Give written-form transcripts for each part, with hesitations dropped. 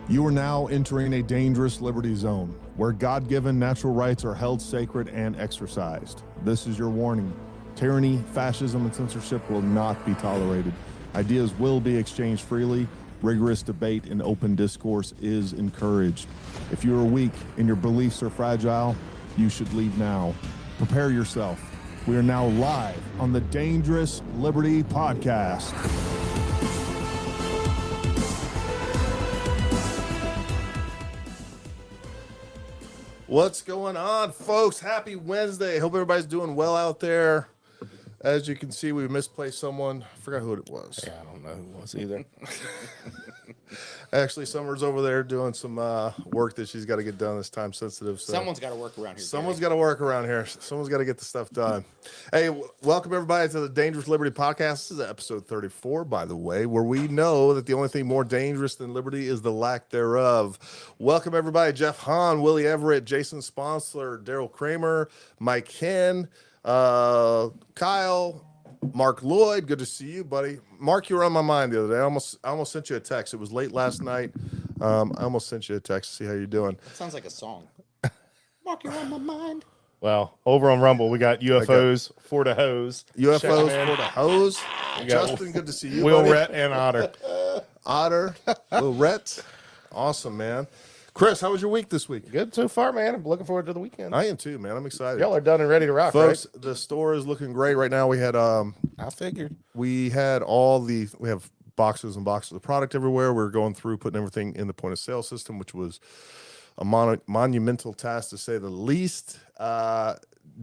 You are now entering a dangerous liberty zone where God-given natural rights are held sacred and exercised. This is your warning. Tyranny, fascism, and censorship will not be tolerated. Ideas will be exchanged freely. Rigorous debate and open discourse is encouraged. If you are weak and your beliefs are fragile, you should leave now. Prepare yourself. We are now live on the Dangerous Liberty Podcast. What's going on, folks? Happy Wednesday. Hope everybody's doing well out there. As you can see, we misplaced someone. I forgot who it was. Yeah, I don't know who it was either. Actually, Summer's over there doing some work that she's got to get done. This time sensitive. So someone's got to work around here. Someone's got to work around here. Someone's got to get the stuff done. Hey, welcome everybody to the Dangerous Liberty Podcast. This is episode 34, by the way, where we know that the only thing more dangerous than liberty is the lack thereof. Welcome everybody. Jeff Hahn, Willie Everett, Jason Sponsler, Daryl Kramer, Mike Henn, Kyle, Mark Lloyd. Good to see you, buddy. Mark, you were on my mind the other day. I almost sent you a text. It was late last night. I almost sent you a text to see how you're doing. That sounds like a song. Mark, you're on my mind. Well, over on Rumble, we got UFOs for the hose. UFOs for the hose. Justin, good to see you, Will buddy. Rhett and Otter. Otter, Will Rhett. Awesome, man. Chris, how was your week this week? Good so far, man. I'm looking forward to the weekend. I am too, man. I'm excited. Y'all are done and ready to rock, folks. right? The store is looking great right now. We had I figured. we have boxes and boxes of product everywhere. We're going through putting everything in the point of sale system, which was a monumental task to say the least.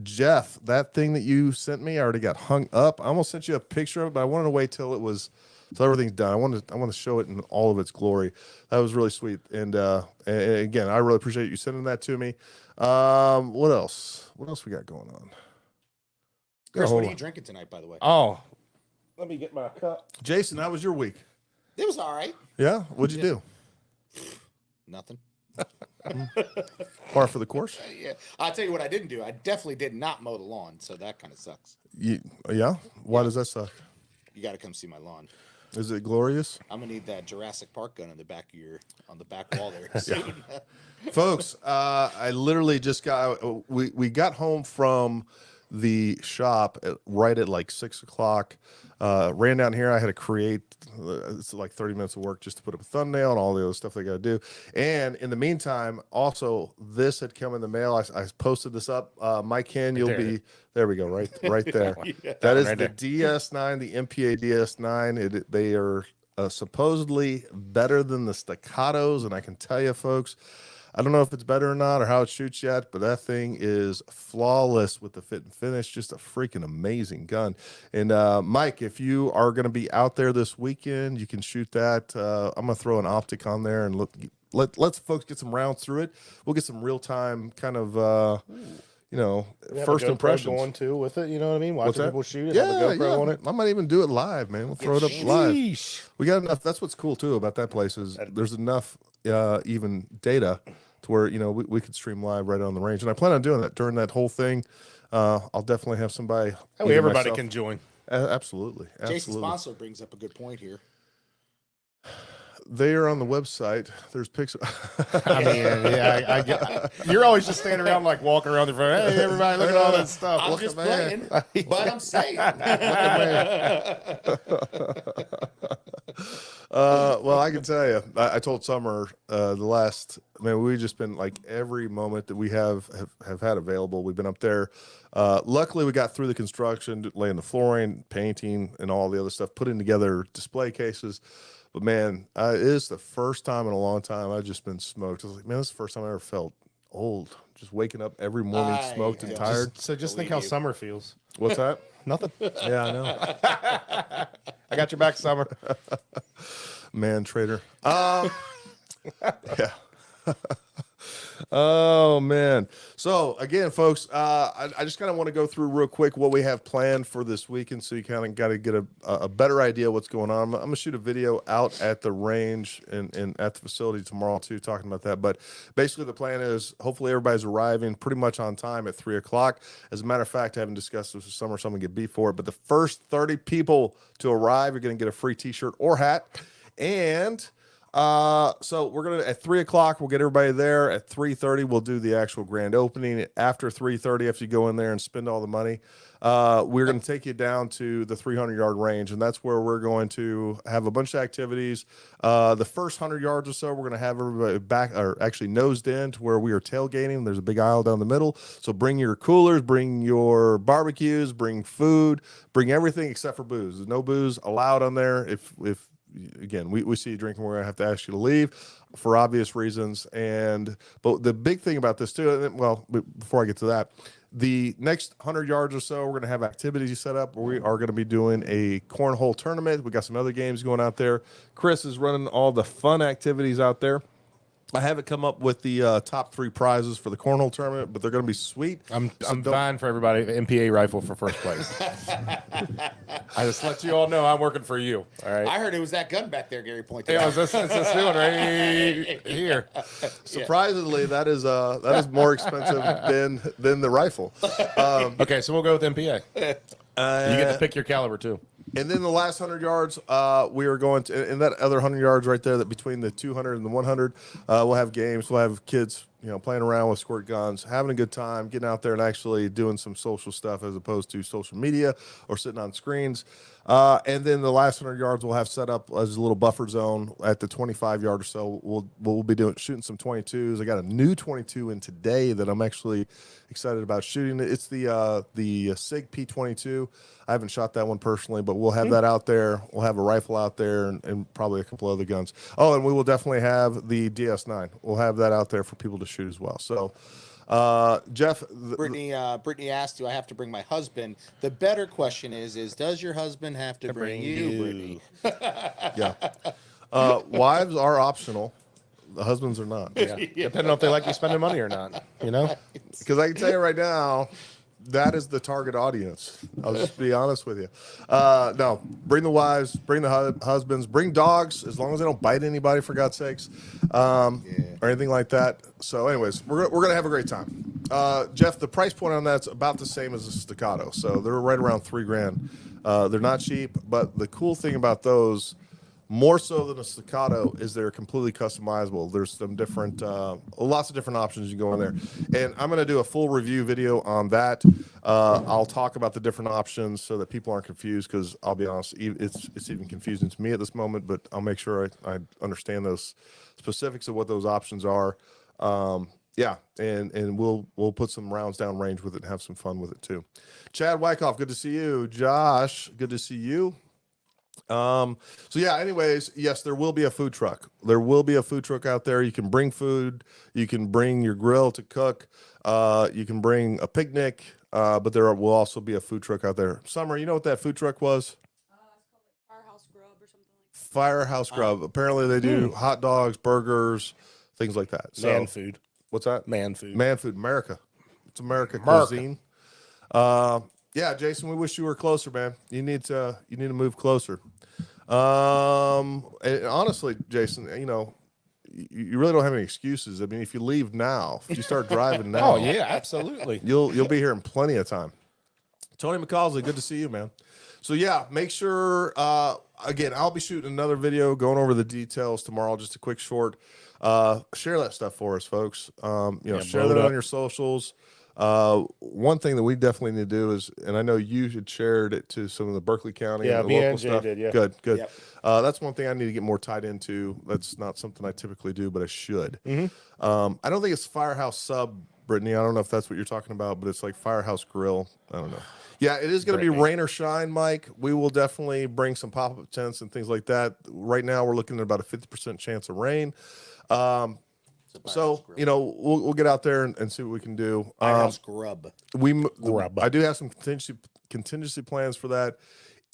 Jeff, that thing that you sent me, I already got hung up. I almost sent you a picture of it, but I wanted to wait till everything's done. I want to show it in all of its glory. That was really sweet. And again, I really appreciate you sending that to me. What else? What else we got going on? Chris, what are you drinking tonight, by the way? Oh, let me get my cup. Jason, how was your week? It was all right. Yeah? What'd you do? Nothing. Par for the course? Yeah. I'll tell you what I didn't do. I definitely did not mow the lawn, so that kind of sucks. Yeah? Why does that suck? You got to come see my lawn. Is it glorious? I'm gonna need that Jurassic Park gun on the back wall there. Soon. Folks, I literally just we got home from the shop right at like 6 o'clock. Ran down here. I had to create it's like 30 minutes of work just to put up a thumbnail and all the other stuff they got to do. And in the meantime, also this had come in the mail. I posted this up. Mike Henn, there we go, right there. Yeah, that is right the there. DS9, the MPA DS9. They are supposedly better than the staccatos, and I can tell you, folks, I don't know if it's better or not or how it shoots yet, but that thing is flawless with the fit and finish. Just a freaking amazing gun. And Mike, if you are going to be out there this weekend, you can shoot that. I'm going to throw an optic on there and let's folks get some rounds through it. We'll get some real time kind of first impressions going too with it. You know what I mean? Watching people shoot it. Yeah, have a GoPro on it. I might even do it live, man. We'll throw it up live. We got enough. That's what's cool too about that place is there's enough even data to where we could stream live right on the range, and I plan on doing that during that whole thing. I'll definitely have somebody. Everybody can join. Absolutely. Jason Sponsler brings up a good point here. They are on the website. There's pictures. I mean, yeah, I get. You're always just standing around, like walking around the front. Hey, everybody, look at all that stuff. I'm just playing, but I'm saying. Well, I can tell you, I told Summer we've just been like every moment that we have had available. We've been up there. Luckily, we got through the construction, laying the flooring, painting, and all the other stuff, putting together display cases. But man, it is the first time in a long time I've just been smoked. I was like, man, this is the first time I ever felt old. Just waking up every morning smoked and tired. Just think how summer feels. What's that? Nothing. Yeah, I know. I got your back, summer. Man, trader. Yeah. Oh man. So again, folks, I just kind of want to go through real quick what we have planned for this weekend, so you kind of got to get a better idea what's going on. I'm gonna shoot a video out at the range and at the facility tomorrow too, talking about that. But basically, the plan is hopefully everybody's arriving pretty much on time at 3 o'clock. As a matter of fact, I haven't discussed this with Summer, so I'm gonna get beat for it. But the first 30 people to arrive, you're gonna get a free T-shirt or hat, and So we're gonna at 3 o'clock. We'll get everybody there. At 3:30, we'll do the actual grand opening. After 3:30, after you go in there and spend all the money, we're gonna take you down to the 300-yard range, and that's where we're going to have a bunch of activities. The first 100 yards or so, we're gonna have everybody back, or actually nosed in to where we are tailgating. There's a big aisle down the middle. So bring your coolers, bring your barbecues, bring food, bring everything except for booze. There's no booze allowed on there. If again, we see you drinking, we're gonna have to ask you to leave for obvious reasons. But the big thing about this too, well, before I get to that, the next 100 yards or so, we're gonna have activities set up where we are gonna be doing a cornhole tournament. We got some other games going out there. Chris is running all the fun activities out there. I haven't come up with the top 3 prizes for the cornhole tournament, but they're going to be sweet. I'm vying for everybody the MPA rifle for first place. I just let you all know I'm working for you. All right. I heard it was that gun back there, Gary pointed Yeah, out. it's this doing right here. Surprisingly, that is more expensive than the rifle. Okay, so we'll go with MPA. You get to pick your caliber too. And then the last 100 yards, we are going to, and that other 100 yards right there, that between the 200 and the 100, we'll have games. We'll have kids, playing around with squirt guns, having a good time, getting out there and actually doing some social stuff as opposed to social media or sitting on screens. And then the last 100 yards we'll have set up as a little buffer zone at the 25-yard or so. We'll be shooting some 22s. I got a new 22 in today that I'm actually excited about shooting. It's the SIG P22. I haven't shot that one personally, but we'll have that out there. We'll have a rifle out there and probably a couple other guns. Oh, and we will definitely have the DS9. We'll have that out there for people to shoot as well. So, Jeff, Brittany asked, do I have to bring my husband? The better question is does your husband have to bring you, Brittany? yeah, wives are optional. The husbands are not. Yeah. Depending on if they like you spending money or not. Because I can tell you right now, that is the target audience. I'll just be honest with you. No, bring the wives, bring the husbands, bring dogs, as long as they don't bite anybody, for God's sakes, or anything like that. So anyways, we're going to have a great time. Jeff, the price point on that's about the same as a Staccato. So they're right around $3,000. They're not cheap, but the cool thing about those, more so than a Staccato, is they're completely customizable. There's some different, lots of different options you can go in there. And I'm going to do a full review video on that. I'll talk about the different options so that people aren't confused, because I'll be honest, it's even confusing to me at this moment, but I'll make sure I understand those specifics of what those options are. Yeah, and we'll put some rounds down range with it and have some fun with it too. Chad Wyckoff, good to see you. Josh, good to see you. So yeah, anyways, yes, there will be a food truck. There will be a food truck out there. You can bring food. You can bring your grill to cook. You can bring a picnic. But there will also be a food truck out there. Summer, you know what that food truck was? It's called like Firehouse Grub or something like that. Firehouse Grub. Apparently they do hot dogs, burgers, things like that. So, Man food. What's that? Man food. Man food. America. It's America cuisine. Yeah, Jason, we wish you were closer, man. You need to move closer. And honestly, Jason, you really don't have any excuses. I mean, if you leave now, if you start driving now, Oh yeah, absolutely. you'll be here in plenty of time. Tony McCausey, good to see you, man. So yeah, make sure, again, I'll be shooting another video going over the details tomorrow, just a quick short. Share that stuff for us, folks. Share that on your socials. One thing that we definitely need to do is, and I know you had shared it to some of the Berkeley County and the local stuff. did, yeah. Good. Yep. That's one thing I need to get more tied into. That's not something I typically do, but I should. I don't think it's Firehouse Sub, Brittany. I don't know if that's what you're talking about, but it's like Firehouse Grill. I don't know. Yeah, it is going to be rain or shine, Mike. We will definitely bring some pop-up tents and things like that. Right now, we're looking at about a 50% chance of rain. So, we'll get out there and see what we can do. Firehouse Grub. I do have some contingency plans for that.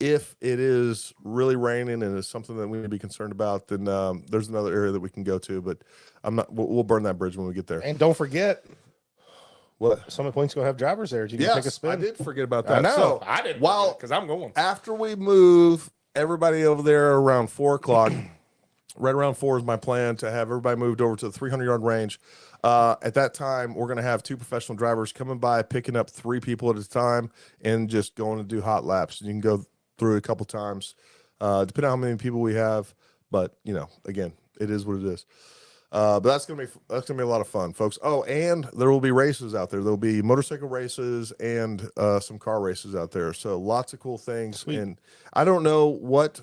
If it is really raining and it's something that we need to be concerned about, then there's another area that we can go to. But we'll burn that bridge when we get there. And don't forget, What? Summit Point's gonna have drivers there. You can take a spin. I did forget about that. I know. So, I didn't. Because I'm going. After we move everybody over there around 4 o'clock, right around 4 is my plan to have everybody moved over to the 300-yard range. At that time, we're going to have 2 professional drivers coming by, picking up 3 people at a time, and just going to do hot laps. You can go through a couple times, depending on how many people we have. But, again, it is what it is. But that's gonna be a lot of fun, folks. Oh, and there will be races out there. There'll be motorcycle races and some car races out there. So lots of cool things. Sweet. And I don't know what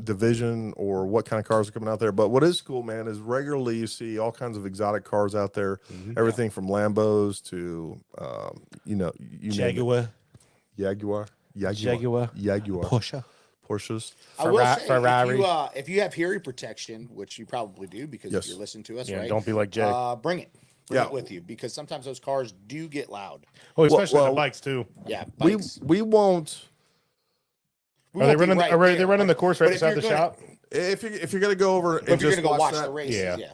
division or what kind of cars are coming out there. But what is cool, man, is regularly you see all kinds of exotic cars out there. Everything from Lambos to you name it. Jaguar. Jaguar, Porsches. I will say, Ferrari. if you have hearing protection, which you probably do because Yes. if you're listening to us, Yeah, right? don't be like Jay. Bring it. Bring Yeah. it with you because sometimes those cars do get loud. Oh, especially well, the bikes too. Yeah, We bikes. we won't. We Are they won't be running? right Are they there, running the but- course but right if beside you're the gonna- shop? If you're gonna go over and But if you're just gonna go watch that, the races, Yeah. yeah.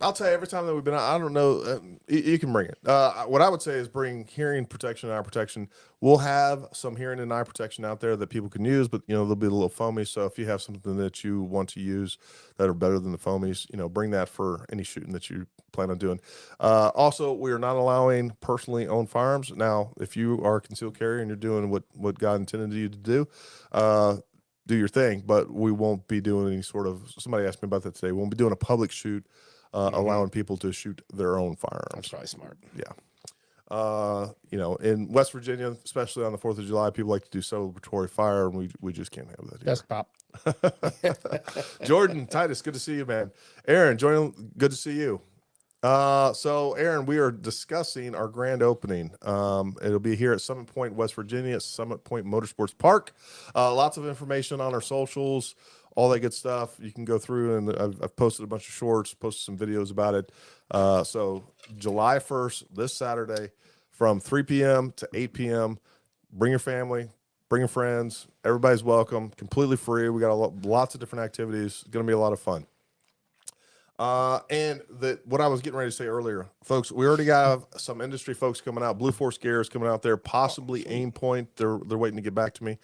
I'll tell you, every time that we've been out, I don't know, you can bring it. What I would say is bring hearing protection and eye protection. We'll have some hearing and eye protection out there that people can use, but they'll be a little foamy. So if you have something that you want to use that are better than the foamies, bring that for any shooting that you plan on doing. Also, we are not allowing personally owned firearms. Now, if you are a concealed carrier and you're doing what God intended you to do your thing, but we won't be doing any sort of, somebody asked me about that today. We won't be doing a public shoot, allowing people to shoot their own firearms. That's probably smart. Yeah. In West Virginia, especially on the 4th of July, people like to do celebratory fire, and we just can't have that here. Yes, Pop. Jordan, Titus, good to see you, man. Aaron, good to see you. So Aaron, we are discussing our grand opening. It'll be here at Summit Point, West Virginia, at Summit Point Motorsports Park. Lots of information on our socials, all that good stuff. You can go through, and I've posted a bunch of shorts, posted some videos about it. So July 1st, this Saturday, from 3 p.m. to 8 p.m. Bring your family, bring your friends. Everybody's welcome. Completely free. We got lots of different activities. It's going to be a lot of fun. And what I was getting ready to say earlier, folks, we already got some industry folks coming out. Blue Force Gear is coming out there, possibly Aim Point. They're waiting to get back to me.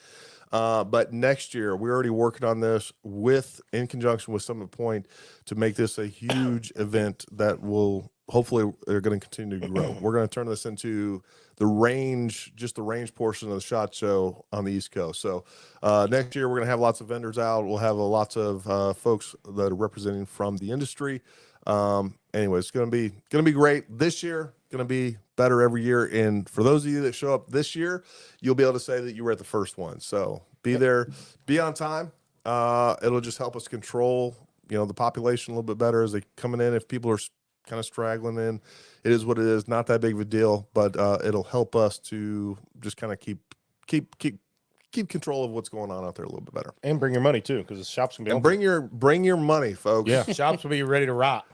But next year, we're already working on this in conjunction with Summit Point to make this a huge event that will hopefully they're going to continue to grow. We're going to turn this into the range portion of the SHOT Show on the East Coast. So next year, we're going to have lots of vendors out. We'll have lots of folks that are representing from the industry. Anyway, it's going to be great this year. Going to be better every year. And for those of you that show up this year, you'll be able to say that you were at the first one. So be there, be on time. It'll just help us control, the population a little bit better as they coming in. If people are kind of straggling in, it is what it is. Not that big of a deal, but it'll help us to just kind of keep control of what's going on out there a little bit better. And bring your money too, because the shops can be And open. bring your money, folks. Yeah, shops will be ready to rock.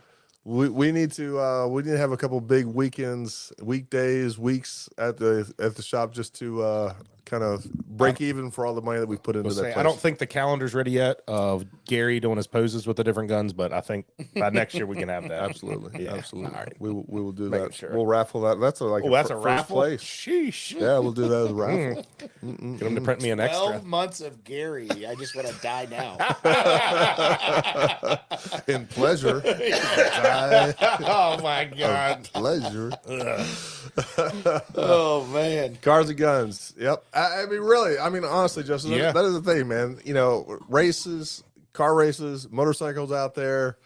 We need to have a couple big weekends, weekdays, weeks at the shop just to kind of break even for all the money that we put into that place. I don't think the calendar's ready yet of Gary doing his poses with the different guns, but I think by next year we can have that. Absolutely, Yeah. absolutely. All right. We will do Making that. sure. We'll raffle that. That's Oh, a that's a first raffle. place. Sheesh. Yeah, we'll do that as a raffle. Get them to print me an 12 extra. months of Gary. I just want to die now. In pleasure. Oh my God. Pleasure. Oh man. Cars and guns. Yep. I mean, really. I mean, honestly, Justin, Yeah. that is the thing, man. Races, car races, motorcycles out there,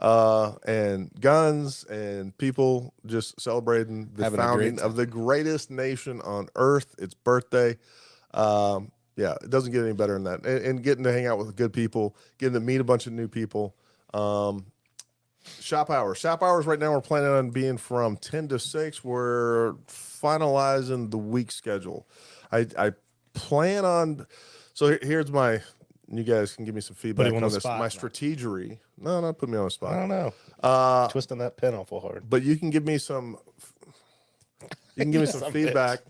and guns, and people just celebrating the Having a founding great of the greatest nation on earth. Its birthday. Yeah, it doesn't get any better than that. And getting to hang out with good people, getting to meet a bunch of new people. Shop hours right now, we're planning on being from 10 to 6. We're finalizing the week schedule. I plan on, so here's my, you guys can give me some feedback you on on the this. spot. My strategery. No, not put me on the I spot. don't know. Twisting that pen awful hard. But you can give me some feedback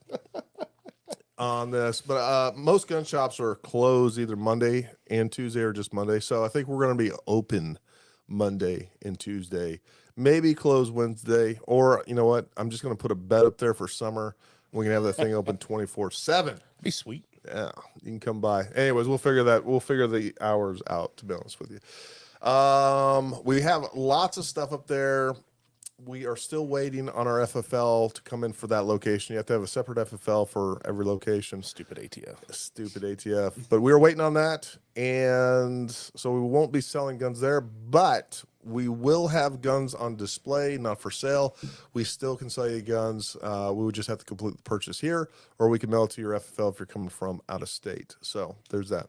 on this. But most gun shops are closed either Monday and Tuesday or just Monday. So I think we're going to be open Monday and Tuesday, maybe close Wednesday, or you know what? I'm just going to put a bet up there for summer. We can have that thing open 24/7. Be sweet. Yeah, you can come by. Anyways, we'll figure the hours out, to be honest with you. We have lots of stuff up there. we are still waiting on our FFL to come in for that location. You have to have a separate FFL for every location. Stupid ATF. Stupid ATF. But we are waiting on that, and so we won't be selling guns there, but we will have guns on display, not for sale. We still can sell you guns. We would just have to complete the purchase here, or we can mail it to your FFL if you're coming from out of state. So there's that.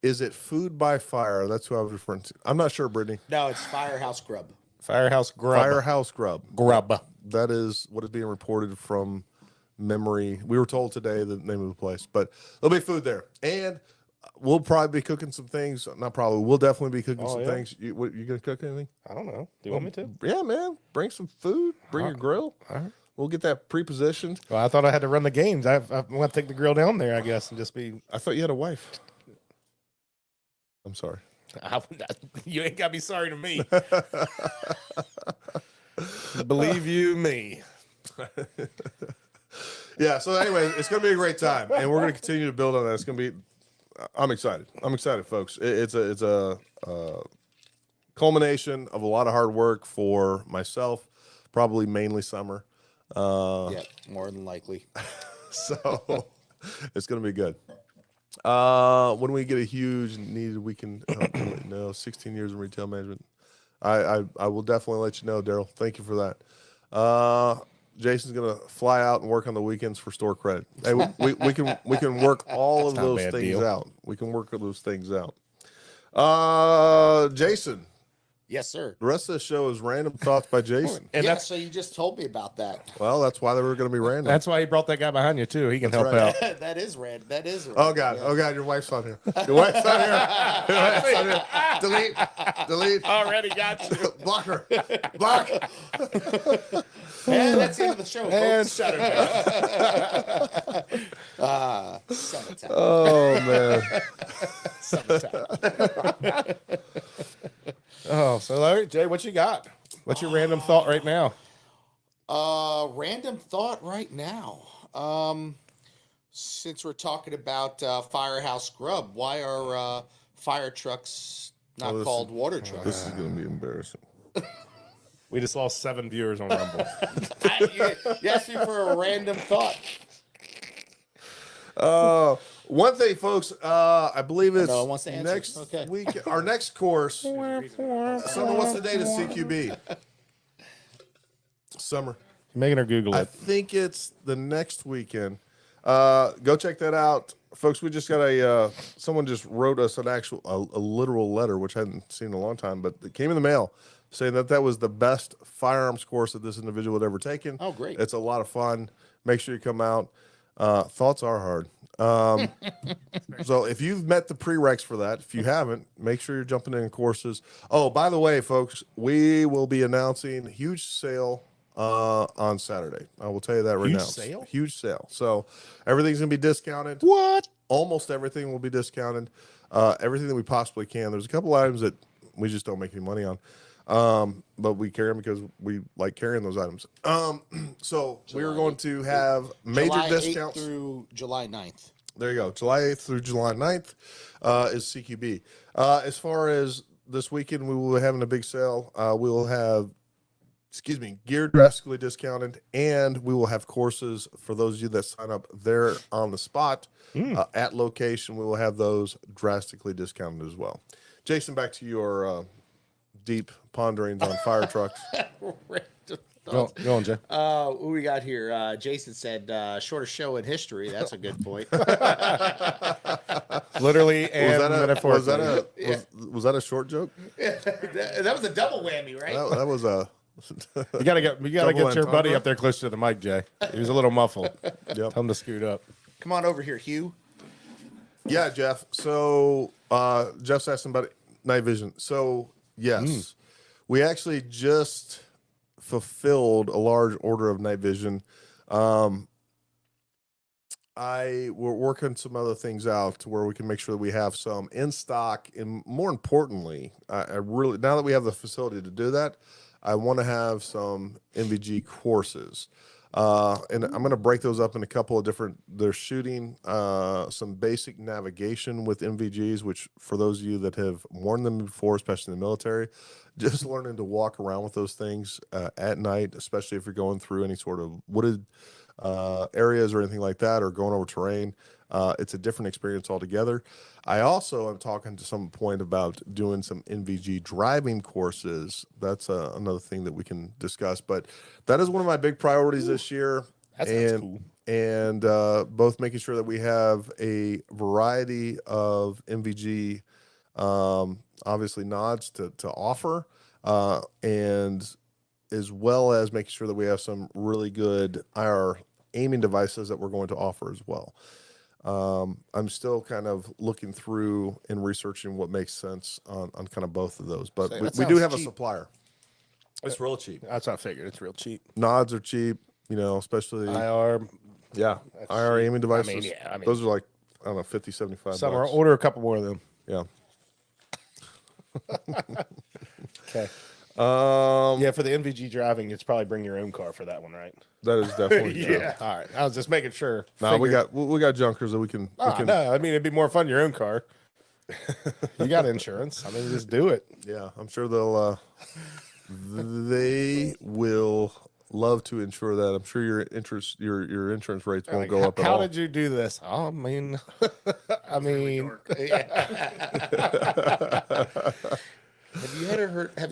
Is it Food by Fire? That's who I was referring to. I'm not sure, Brittany. No, it's Firehouse Grub. Firehouse Grub. Firehouse Grub. Grub. That is what is being reported from memory. We were told today the name of the place, but there'll be food there, and we'll probably be cooking some things. Not probably. We'll definitely be cooking some things. You gonna cook anything? I don't know. Do you want me to? Yeah, man. Bring some food. Bring your grill. All right. We'll get that pre-positioned. Well, I thought I had to run the games. I'm going to take the grill down there, I guess, and just be. I thought you had a wife. I'm sorry. You ain't got to be sorry to me. Believe you me. Yeah. So anyway, it's going to be a great time, and we're going to continue to build on that. It's going to be. I'm excited. I'm excited, folks. It's a culmination of a lot of hard work for myself, probably mainly Summer. Yeah, more than likely. So it's going to be good. When we get a huge need, we can let you know. 16 years in retail management. I will definitely let you know, Daryl. Thank you for that. Jason's gonna fly out and work on the weekends for store credit. Hey, we can work all of That's not a those bad things deal. out. We can work those things out. Jason, Yes, sir. the rest of the show is random thoughts by Jason. And Yeah, that's so you just told me about that. Well, that's why they were going to be random. why he brought that guy behind you, too. He can That's help right. out. That is red. That is red. Oh God! Yeah. Oh God! Your wife's on here. Your wife's on here. Your wife's on here. Delete. Already got you. Block her. Block. And that's the end of the show. And Folks. shut her down. Summertime. Oh man. Oh, so Larry, Jay, what you got? What's your random thought right now? Random thought right now. Since we're talking about Firehouse Grub, why are fire trucks not this called water trucks? This is going to be embarrassing. We just lost 7 viewers on Rumble. You asked me for a random thought. One thing, folks. I believe it's No one wants to answer. next Okay. week. Our next course. Summer, what's the date of CQB? Summer. Making her Google I it. think it's the next weekend. Go check that out, folks. We just got someone just wrote us an actual, a literal letter, which I hadn't seen in a long time, but it came in the mail saying that was the best firearms course that this individual had ever taken. Oh, great. It's a lot of fun. Make sure you come out. Thoughts are hard. So if you've met the prereqs for that, if you haven't, make sure you're jumping in courses. Oh, by the way, folks, we will be announcing a huge sale on Saturday. I will tell you that right Huge now. sale? Huge sale. So everything's gonna be discounted. What? Almost everything will be discounted. Everything that we possibly can. There's a couple items that we just don't make any money on. But we carry them because we like carrying those items. So we're going to have major July 8th discounts through July 9th. There you go. July 8th through July 9th is CQB. As far as this weekend, we will be having a big sale. We will have, gear drastically discounted, and we will have courses for those of you that sign up there on the spot at location. We will have those drastically discounted as well. Jason, back to your deep ponderings on fire trucks. Go on, Jay. What we got here? Jason said, shortest show in history. That's a good point. Literally and metaphorically. Was that a short joke? That was a double whammy, right? That was a. You gotta get Double your buddy entendre. up there closer to the mic, Jay. He was a little muffled. Yep. Tell him to scoot up. Come on over here, Hugh. Yeah, Jeff. So Jeff's asking about night vision. So yes, we actually just fulfilled a large order of night vision. We're working some other things out to where we can make sure that we have some in stock, and more importantly, I really, now that we have the facility to do that, I want to have some NVG courses. And I'm going to break those up in a couple of different. They're shooting some basic navigation with NVGs, which for those of you that have worn them before, especially in the military, just learning to walk around with those things at night, especially if you're going through any sort of wooded areas or anything like that, or going over terrain. It's a different experience altogether. I also am talking to some point about doing some NVG driving courses. That's another thing that we can discuss. But that is one of my big priorities this year. That sounds cool. And both making sure that we have a variety of NVG, obviously nods to offer, and as well as making sure that we have some really good IR aiming devices that we're going to offer as well. I'm still kind of looking through and researching what makes sense on kind of both of those, but So we that do sounds have a cheap. supplier. It's real cheap. That's what I figured. It's real cheap. Nods are cheap, especially IR. yeah, That's IR cheap. aiming devices. I mean, those are like, I don't know, 50, 75 summer. bucks. Order a couple more of them. Yeah. Okay. Yeah, Yeah, for the NVG driving, it's probably bring your own car for that one, right? that is definitely true. Yeah. All right. I was just making sure. No, we Figured- got junkers that we can. No, I mean it'd be more fun your own car. You got insurance. I mean, just do it. Yeah, I'm sure they'll. They will love to insure that. I'm sure your insurance rates won't Like, go up at how all. did you do this? Oh, I mean, Have you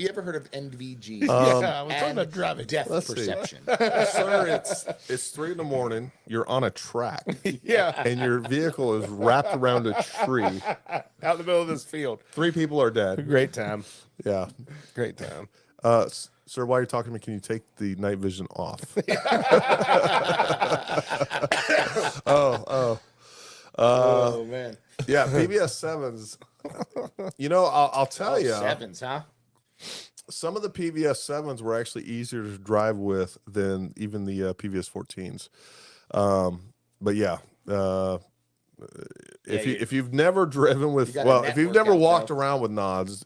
ever heard of NVG? yeah, I was talking and about driving. depth Let's see. perception. Sir, it's 3 a.m. You're on a track, Yeah, and your vehicle is wrapped around a tree. out in the middle of this field. 3 people are dead. Great time. Yeah. Great time. Sir, while you're talking to me, can you take the night vision off? Oh man, Yeah, PBS 7s. I'll tell you. sevens, huh? Some of the PVS 7s were actually easier to drive with than even the PVS 14s. But yeah, if you've never driven with, You got a if you've network never out, walked though. around with nods,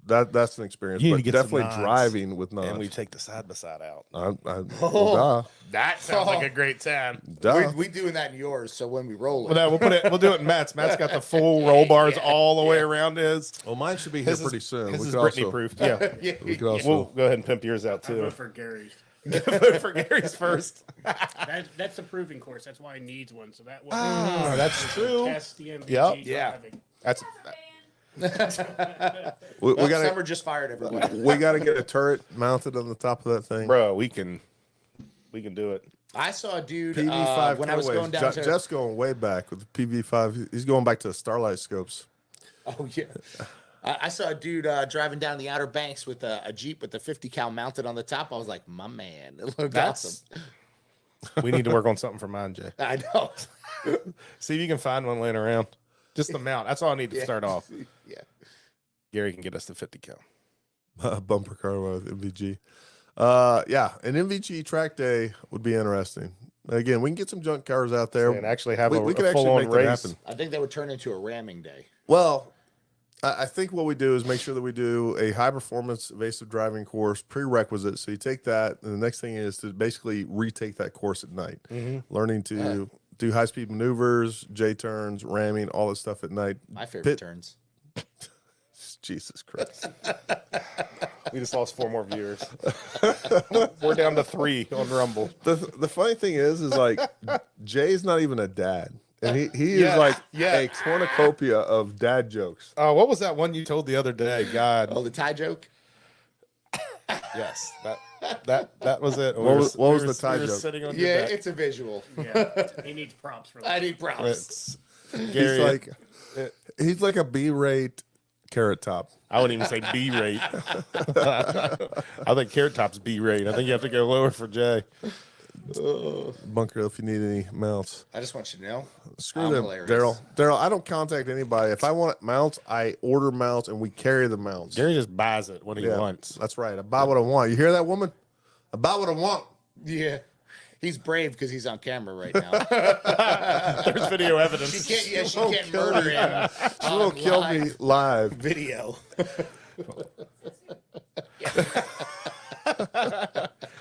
that's an experience. You need But to get some definitely nods. driving with nods. And we take the side by side out. Well, That sounds like a great time. duh. We doing that in yours, so when we roll it, Well, no, we'll do it in Matt's. Matt's got the full roll bars all the way around his. Well, mine should be here His is- pretty soon. His We is could Britney also, proofed. Yeah. we could also We'll go ahead and pimp yours out I too. vote for Gary's. Vote for Gary's first. That's the proving course. That's why he needs one. So that way That's true. test the MVG Yep. Yeah. driving. That's we well, gotta summer just fired everybody. we gotta get a turret mounted on the top of that thing. bro. We can do it. I saw a dude PV5 when I was going down to. Jeff's going way back with the PV5. He's going back to the Starlight scopes. Oh yeah. I saw a dude driving down the Outer Banks with a Jeep with the 50 cal mounted on the top. I was like, my man, it looked That's. awesome. We need to work on something for mine, Jay. I know. See if you can find one laying around. Just the mount. That's all I need to start off. Yeah. Gary can get us the 50 cal. Bumper car with MVG. Yeah, an MVG track day would be interesting. Again, we can get some junk cars out there. And actually have we a could actually full-on make that race. happen. I think that would turn into a ramming day. Well, I think what we do is make sure that we do a high performance evasive driving course prerequisite. So you take that, and the next thing is to basically retake that course at night, learning to do high speed maneuvers, J turns, ramming, all this stuff at night. My favorite Pit- turns. Jesus Christ. We just lost 4 more viewers. We're down to 3 on Rumble. The funny thing is like Jay's not even a dad. And he Yeah, is like yeah. a cornucopia of dad jokes. What was that one you told the other day? God, Oh, the tie joke? yes, that was it. What was the tie we were joke? Sitting on your Yeah, back. it's a visual. Yeah, he needs props for I that. need props. It's Gary. He's like a B-rate carrot top. I wouldn't even say B rate. I think Carrot Top's B rate. I think you have to go lower for Jay. Bunker, if you need any mounts. I just want you to know. Screw I'm them, hilarious. Daryl, I don't contact anybody. If I want mounts, I order mounts and we carry the mounts. Gary just buys it when he Yeah, wants. that's right. I buy what I want. You hear that, woman? I buy what I want. Yeah. He's brave because he's on camera right now. There's video evidence. she can't murder him. She will kill me live. Video.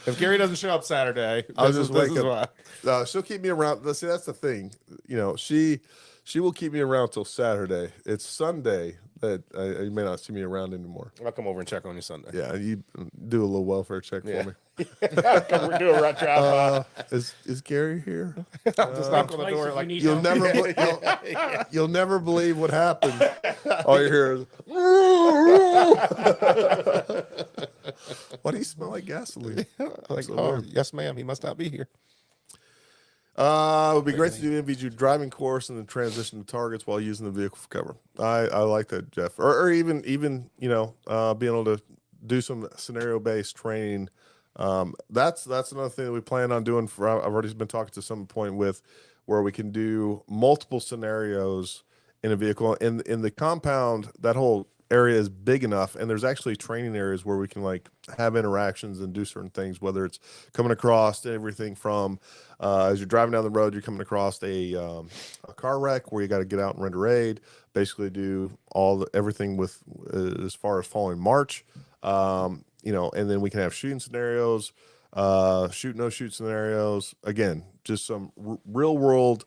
If Gary doesn't show up Saturday, I'll this just is wake why. She'll keep me around. See, that's the thing. You know, she will keep me around till Saturday. It's Sunday that you may not see me around anymore. I'll come over and check on you Sunday. Yeah, you do a little welfare check for me. Come do a right drive. Is Gary here? Just knock on the Twice door if you like need You'll help. never, you'll never believe what happened. All you hear is, why do you smell like gasoline? like, So oh, weird. yes, ma'am. He must not be here. It would be great to do MVG driving course and then transition to targets while using the vehicle for cover. I like that, Jeff. Or even you know, being able to do some scenario based training. That's another thing that we plan on doing. I've already been talking to Summit Point with, where we can do multiple scenarios in a vehicle. In the compound, that whole area is big enough, and there's actually training areas where we can like have interactions and do certain things, whether it's coming across everything from as you're driving down the road, you're coming across a car wreck where you got to get out and render aid, basically do everything with as far as following march, you know, and then we can have shooting scenarios, shoot no shoot scenarios, again, just some real world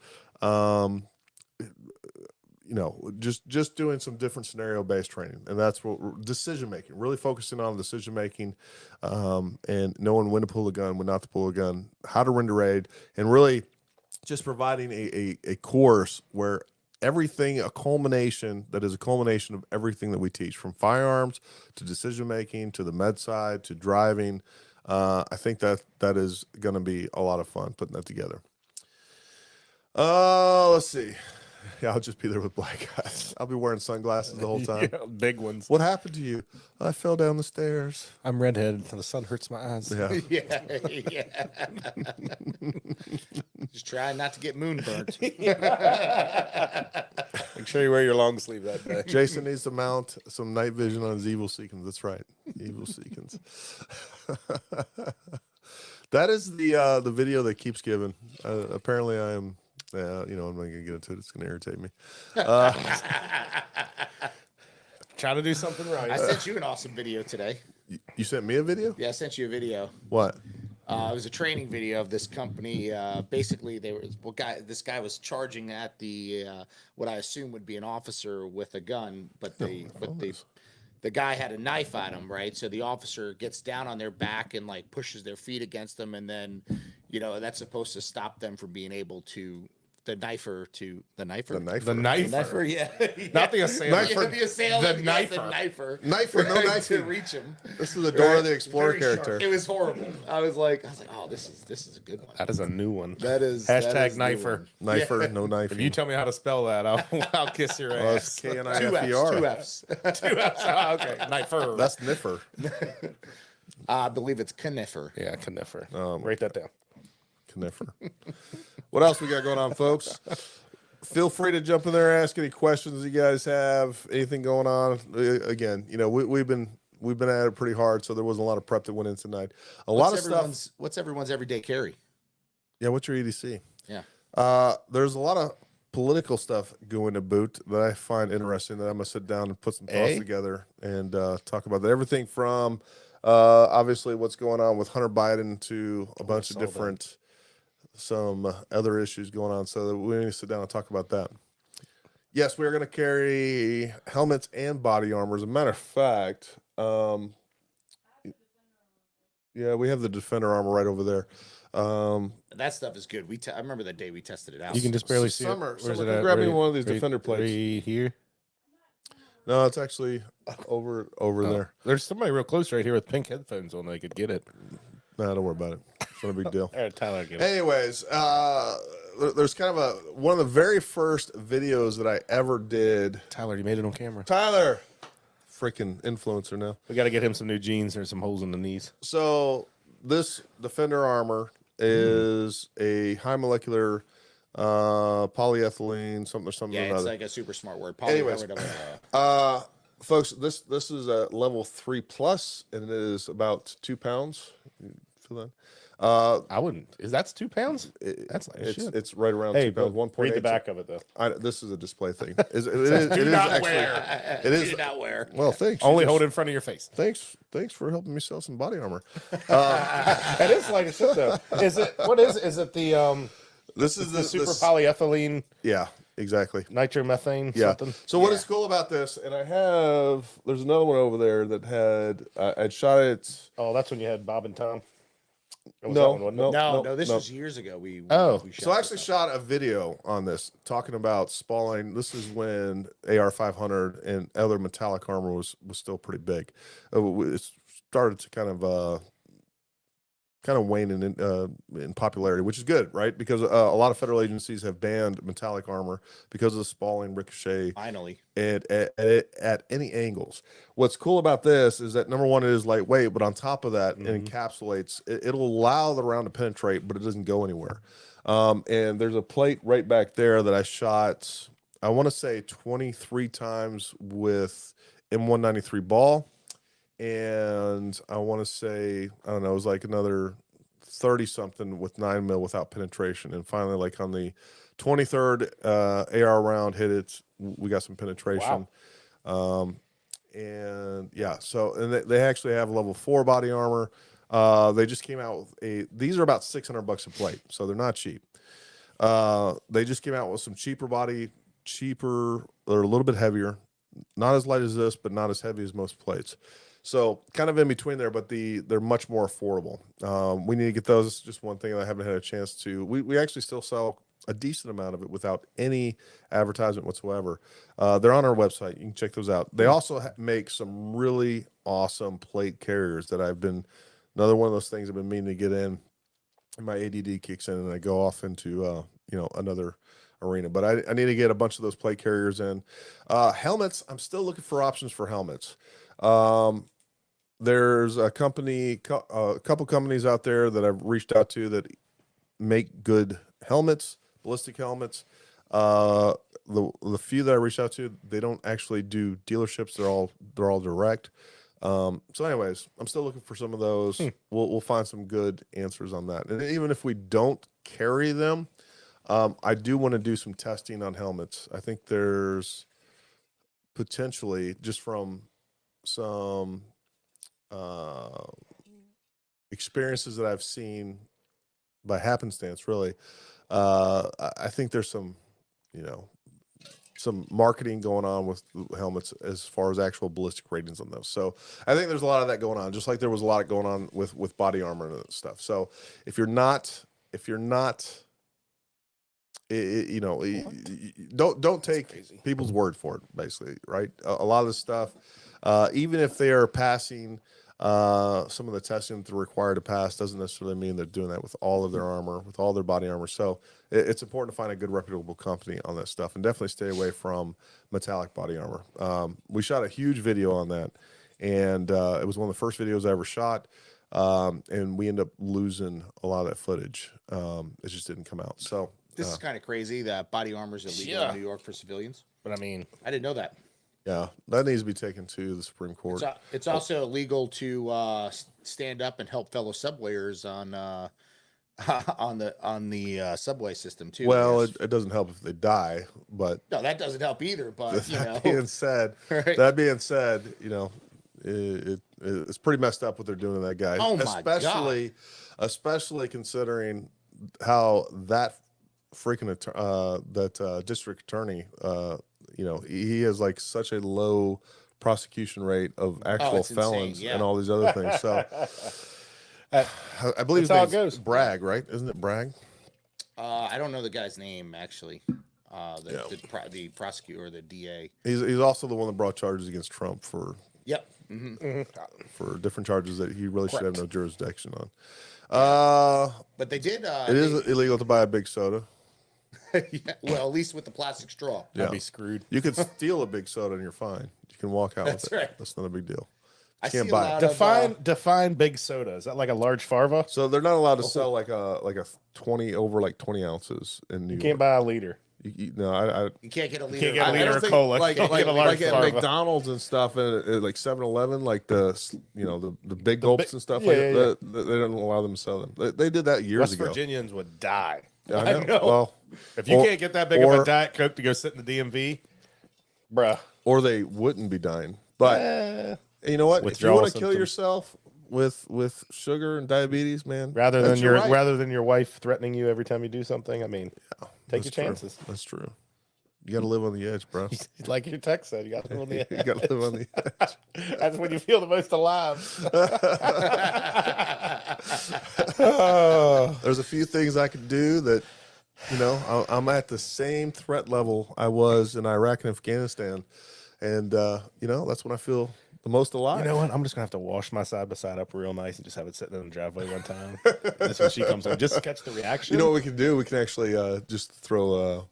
you know, just doing some different scenario based training, and that's what decision making, really focusing on decision making, and knowing when to pull a gun, when not to pull a gun, how to render aid, and really just providing a course where everything, a culmination of everything that we teach, from firearms to decision making to the med side to driving. I think that is going to be a lot of fun putting that together. Let's see. Yeah, I'll just be there with black guys. I'll be wearing sunglasses the whole time. Yeah, big ones. What happened to you? I fell down the stairs. I'm redheaded. The sun hurts my eyes. Yeah. Yeah. Just try not to get moonburnt. Make sure you wear your long sleeve that day. Jason needs to mount some night vision on his evil seekins. That's right. Evil seekins. That is the video that keeps giving. Apparently I am you know, I'm not gonna get into it. It's gonna irritate me. Trying to do something right. I sent you an awesome video today. You sent me a video? Yeah, I sent you a video. What? It was a training video of this company. Basically, this guy was charging at the what I assume would be an officer with a gun, but the guy had a knife on him, right? So the officer gets down on their back and like pushes their feet against them, and then, you know, that's supposed to stop them from being able to the knifer. The knifer. Yeah. Not the assailant. Yeah, the assailant. The yes, knifer. Knifer, no Right, knife to reach him. This is the Dora the Explorer Very sharp. character. It was horrible. I was like, oh, this is a good one. That is a new one. That is Hashtag that is the knifer. one. Knifer, no knife. If you tell me how to spell that, I'll kiss your Well, ass. it's K-N-I-F-E-R. Two F's. Two F's. Oh, okay. Knifer. That's Niffer. I believe it's conifer. Yeah, conifer. Um, Write that down. Kniffer. What else we got going on, folks? Feel free to jump in there, ask any questions you guys have, anything going on. Again, you know, we've been at it pretty hard, so there wasn't a lot of prep that went in tonight. Lot of stuff. What's everyone's everyday carry? Yeah, what's your EDC? Yeah. There's a lot of political stuff going to boot that I find interesting that I'm gonna sit down and put some thoughts together and talk about that. Everything from obviously what's going on with Hunter Biden to a bunch of different some other issues going on, so that we need to sit down and talk about that. Yes, we are going to carry helmets and body armor. As a matter of fact, yeah, we have the Defender armor right over there. That stuff is good. I remember the day we tested it out. You can just barely see Summer, it. Where's Summer, it can at? grab me Right- one of these right- Defender plates. Right here. No, it's actually over there. There's somebody real close right here with pink headphones on. They could get it. No, don't worry about it. It's not a big deal. All right, Tyler, get it. Anyways, there's kind of one of the very first videos that I ever did. Tyler, you made it on camera. Tyler, freaking influencer now. We got to get him some new jeans. There's some holes in the knees. So this Defender armor is a high molecular polyethylene, something or something. Yeah, or it's another. like a super smart word. Anyways, folks, this is a level 3+, and it is about 2 pounds. You feel I wouldn't. Is that's 2 pounds? It- That's nice it's shit. it's right around Hey, 2 pounds, but 1.8. read the back of it though. This is a display thing. It is not actually. wear. It is Do not wear. Well, thanks. You Only just- hold it in front of your face. Thanks for helping me sell some body armor. That is light as shit though. Is it? What is? Is it the This is the super this- polyethylene Yeah, exactly. nitromethane? Yeah. Something? So what is cool about this? And there's another one over there that had I'd shot it. Oh, that's when you had Bob and Tom. That was No, that one, wasn't it? No, this no. was years ago. We Oh. we So I shot actually this shot a video on this talking about spalling. This is when AR 500 and other metallic armor was still pretty big. It started to kind of wane in popularity, which is good, right? Because a lot of federal agencies have banned metallic armor because of the spalling, ricochet, finally. at any angles. What's cool about this is that number one, it is lightweight, but on top of that, it encapsulates. It'll allow the round to penetrate, but it doesn't go anywhere. And there's a plate right back there that I shot. I want to say 23 times with M193 ball. And I want to say, I don't know, it was like another 30 something with 9mm without penetration. And finally, like on the 23rd AR round hit it, we got some penetration. And yeah, so, and they actually have level 4 body armor. They just came out with these are about $600 a plate, so they're not cheap. They just came out with some cheaper, they're a little bit heavier, not as light as this, but not as heavy as most plates. So kind of in between there, but they're much more affordable. We need to get those. It's just one thing that I haven't had a chance to. We actually still sell a decent amount of it without any advertisement whatsoever. They're on our website. You can check those out. They also make some really awesome plate carriers that another one of those things I've been meaning to get in. And my ADD kicks in and I go off into another arena. But I need to get a bunch of those plate carriers in. Helmets. I'm still looking for options for helmets. There's a couple companies out there that I've reached out to that make good helmets, ballistic helmets. The few that I reached out to, they don't actually do dealerships. They're all direct. So anyways, I'm still looking for some of those. We'll find some good answers on that. And even if we don't carry them, I do want to do some testing on helmets. I think there's potentially, just from some experiences that I've seen by happenstance, really, I think there's some marketing going on with helmets as far as actual ballistic ratings on those. So I think there's a lot of that going on, just like there was a lot going on with body armor and stuff. So if you're not, don't take people's word for it, basically, right? A lot of the stuff, even if they are passing some of the testing that they're required to pass, doesn't necessarily mean they're doing that with all of their armor, with all their body armor. So it's important to find a good, reputable company on that stuff, and definitely stay away from metallic body armor. We shot a huge video on that, and it was one of the first videos I ever shot, and we ended up losing a lot of that footage. It just didn't come out. So This is kind of crazy that body armor is illegal in New York for civilians. But I mean, I didn't know that. yeah, that needs to be taken to the Supreme Court. It's also illegal to stand up and help fellow subwayers on the subway system too. Well, Yes. it doesn't help if they die, but No, that doesn't help either. But that being said, it's pretty messed up what they're doing to that guy. Oh my God. Especially considering how that freaking district attorney, he has like such a low prosecution rate of actual it's insane, felons yeah. and all these other things. So I believe his That's how it name's goes. Bragg, right? Isn't it Bragg? I don't know the guy's name actually. The prosecutor or the DA. He's also the one that brought charges against Trump for Yep. different charges that he really should have no jurisdiction on. But they did. It is illegal to buy a big soda. Yeah, well, at least with the plastic straw. I'd Yeah. be screwed. You can steal a big soda and you're fine. You can walk out That's with it. right. That's not a big deal. I You can't see a buy lot it. of, Define big soda. Is that like a large Farva? So they're not allowed to sell like a 20 ounces in New You York. can't buy a liter. No, I You can't get a liter. can't get a I liter don't of think, cola. like Can't like, get a large like at Starbucks. McDonald's and stuff, and like 7-Eleven, like the big gulps and stuff. yeah, like yeah, that, they don't allow them to sell them. They did that years West ago. Virginians would die. Yeah, I know. Well, If you or- can't get that big of or- a Diet Coke to go sit in the DMV, bruh. or they wouldn't be dying. But you know what? If you Withdrawal want to kill symptoms. yourself with sugar and diabetes, man, Rather that's than your your right. rather than your wife threatening you every time you do something, I mean, take That's your true. chances. That's true. You got to live on the edge, bro. Like your text said, you got to live on the You got to live on the edge. That's when you feel the most alive. There's a few things I could do that, I'm at the same threat level I was in Iraq and Afghanistan. And, that's when I feel the most alive. You know what? I'm just gonna have to wash my side by side up real nice and just have it sitting in the driveway one time. That's when she comes home, just to catch the reaction. You know what we can do? We can actually just throw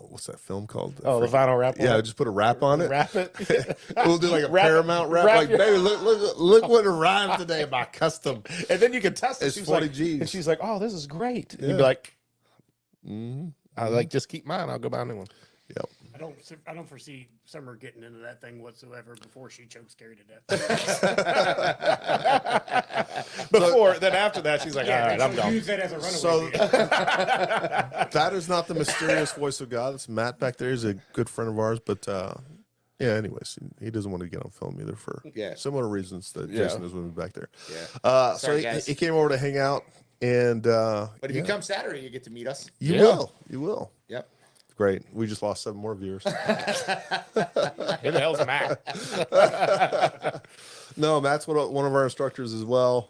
what's that film called? Oh, the vinyl wrap. On Yeah, it? just put a wrap on it. Wrap it. We'll do like a Wrap it- Paramount wrap. wrap Like, your- baby, look what arrived today. My custom. And then you can test it. It's She's 40 like, Gs. And she's like, "Oh, this is great." And you'd Yeah. be like, Mhm. "I like just keep mine. I'll go buy a new one." Yep. I don't foresee Summer getting into that thing whatsoever before she chokes Gary to death. Then after that, she's like, "All right, I'm she'll done." use that as a runaway So vehicle. that is not the mysterious voice of God. It's Matt back there. He's a good friend of ours. But yeah, anyways, he doesn't want to get on film either for Yeah. similar reasons that Yeah. Jason is with me back there. Yeah. So Sorry, he, guys. he came over to hang out, and But if yeah, you come Saturday, you get to meet us. you Yeah. will. You will. Yep. Great. We just lost 7 more viewers. Who the hell's Matt? No, Matt's one of our instructors as well.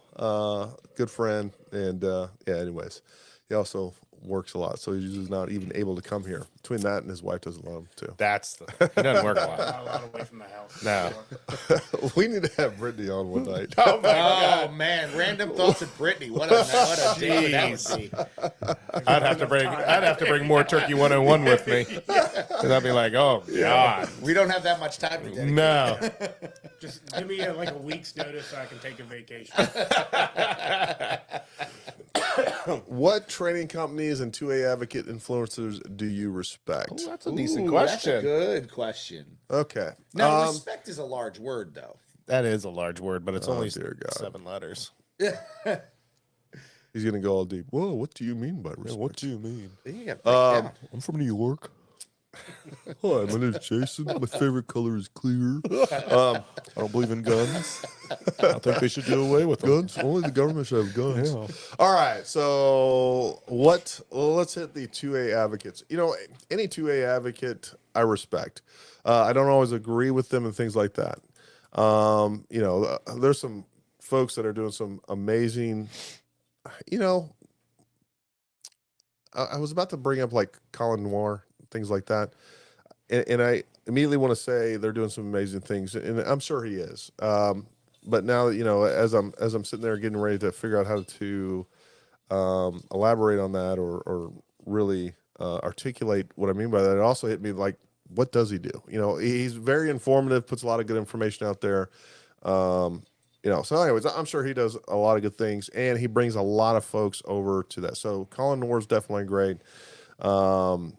Good friend, and yeah. Anyways, he also works a lot, so he's just not even able to come here. Between that and his wife doesn't let him too. He doesn't work a lot. Not a lot away from the house. No. We need to have Brittany on one night. Oh my Oh man, random thoughts of Brittany. What a day that would be. I'd have to bring more Turkey 101 with me. Because I'd be like, "Oh God, We don't have that much time to dedicate. no." Just give me like a week's notice so I can take a vacation. What training companies and 2A advocate influencers do you respect? That's a decent Ooh, question. That's a good question. Okay. Now, respect is a large word, though. That is a large word, but it's only dear God. 7 letters. He's gonna go all deep. Whoa, what do you mean by respect? What do you mean? You gotta break it down. I'm from New York. Hi, my name is Jason. My favorite color is clear. I don't believe in guns. I think they should do away with them. Guns? Only the government should have guns. All right. So let's hit the 2A advocates. Any 2A advocate I respect. I don't always agree with them and things like that. There's some folks that are doing some amazing, I was about to bring up like Colin Noir, things like that. And I immediately want to say they're doing some amazing things, and I'm sure he is. But now, as I'm sitting there getting ready to figure out how to elaborate on that or really articulate what I mean by that, it also hit me like, what does he do? He's very informative, puts a lot of good information out there. So anyways, I'm sure he does a lot of good things, and he brings a lot of folks over to that. So Colin Noir is definitely great. There's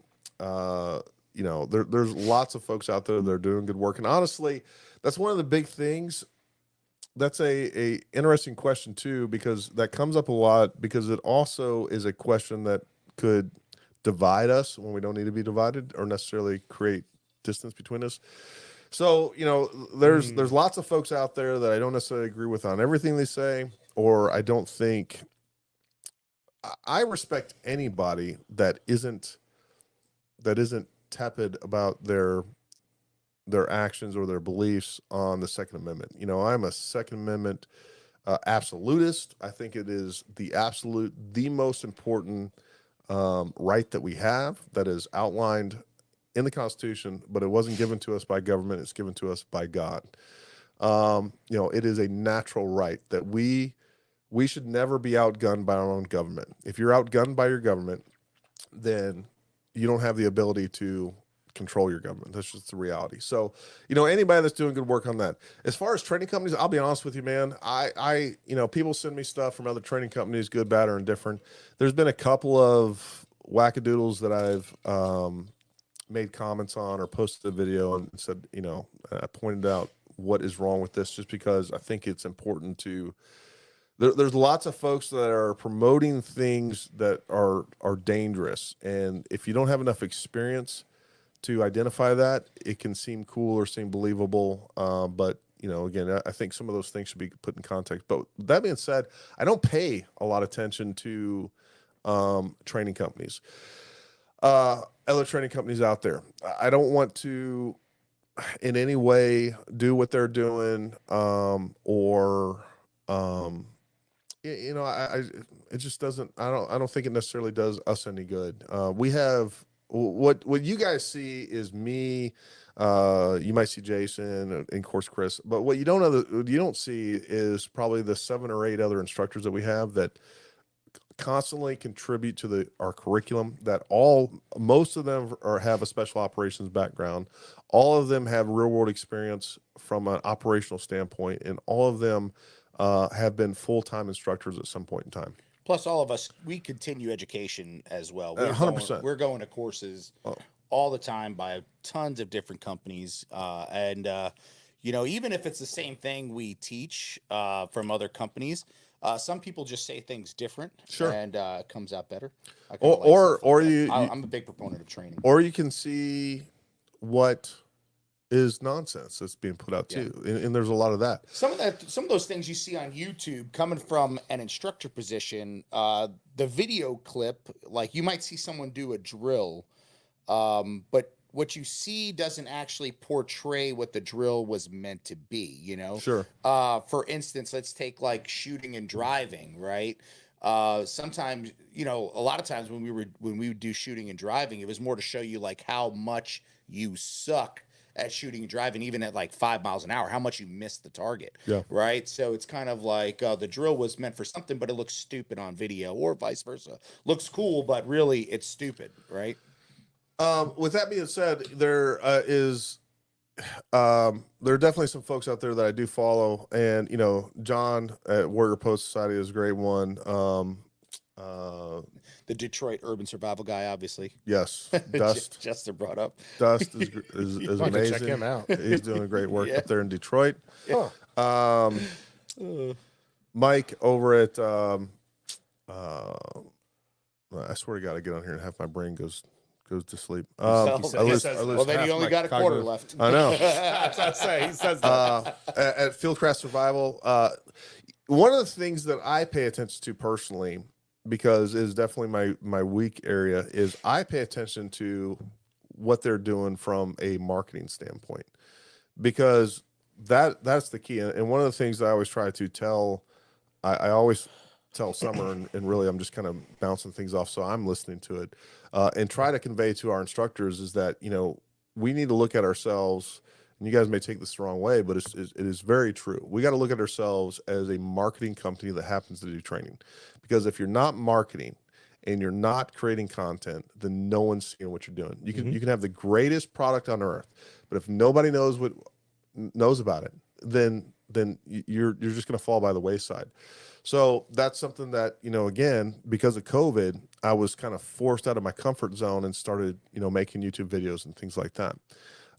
lots of folks out there that are doing good work, and honestly, that's one of the big things. That's a interesting question too, because that comes up a lot, because it also is a question that could divide us when we don't need to be divided, or necessarily create distance between us. So, there's lots of folks out there that I don't necessarily agree with on everything they say, or I don't think. I respect anybody that isn't tepid about their actions or their beliefs on the Second Amendment. I'm a Second Amendment absolutist. I think it is the most important right that we have, that is outlined in the Constitution, but it wasn't given to us by government. It's given to us by God. It is a natural right that we should never be outgunned by our own government. If you're outgunned by your government, then you don't have the ability to control your government. That's just the reality. So, anybody that's doing good work on that. As far as training companies, I'll be honest with you, man. I people send me stuff from other training companies, good, bad, or indifferent. There's been a couple of wackadoodles that I've made comments on or posted a video and said, I pointed out what is wrong with this, just because I think it's important to. There's lots of folks that are promoting things that are dangerous, and if you don't have enough experience to identify that, it can seem cool or seem believable. But again, I think some of those things should be put in context. But that being said, I don't pay a lot of attention to training companies, other training companies out there. I don't want to in any way do what they're doing, or it just doesn't. I don't think it necessarily does us any good. We have what you guys see is me. You might see Jason and of course Chris, but what you don't see is probably the 7 or 8 other instructors that we have that constantly contribute to our curriculum. That most of them have a special operations background. All of them have real world experience from an operational standpoint, and all of them have been full-time instructors at some point in time. Plus, all of us, we continue education as well. 100%. We're going to courses all the time by tons of different companies. Even if it's the same thing we teach from other companies, some people just say things different. Sure. And it comes out better. I'm a big proponent of training. Or you can see what is nonsense that's being put out too, and there's a lot of that. Some of those things you see on YouTube coming from an instructor position, the video clip, like you might see someone do a drill, but what you see doesn't actually portray what the drill was meant to be. Sure. For instance, let's take like shooting and driving, right? Sometimes, a lot of times when we would do shooting and driving, it was more to show you like how much you suck at shooting and driving, even at like 5 miles an hour, how much you missed the target. Yeah. Right. So it's kind of like the drill was meant for something, but it looks stupid on video, or vice versa. Looks cool, but really it's stupid. Right. With that being said, there are definitely some folks out there that I do follow, and John at Warrior Post Society is a great one. The Detroit urban survival guy, obviously. Yes, Dust. Just brought up. Dust is amazing. Check him out. He's doing great work up there in Detroit. Huh. Mike over at I swear to God, I get on here and half my brain goes to sleep. Well, then you only got a quarter left. I know. That's what I say. He says that. At Fieldcraft Survival, one of the things that I pay attention to personally, because it is definitely my weak area, is I pay attention to what they're doing from a marketing standpoint, because that's the key. And one of the things that I always try to tell, I always tell Summer, and really I'm just kind of bouncing things off, so I'm listening to it, and try to convey to our instructors is that we need to look at ourselves. And you guys may take this the wrong way, but it is very true. We got to look at ourselves as a marketing company that happens to do training, because if you're not marketing and you're not creating content, then no one's seeing what you're doing. You can have the greatest product on earth, but if nobody knows about it, then you're just going to fall by the wayside. So that's something that, again, because of COVID, I was kind of forced out of my comfort zone and started, making YouTube videos and things like that.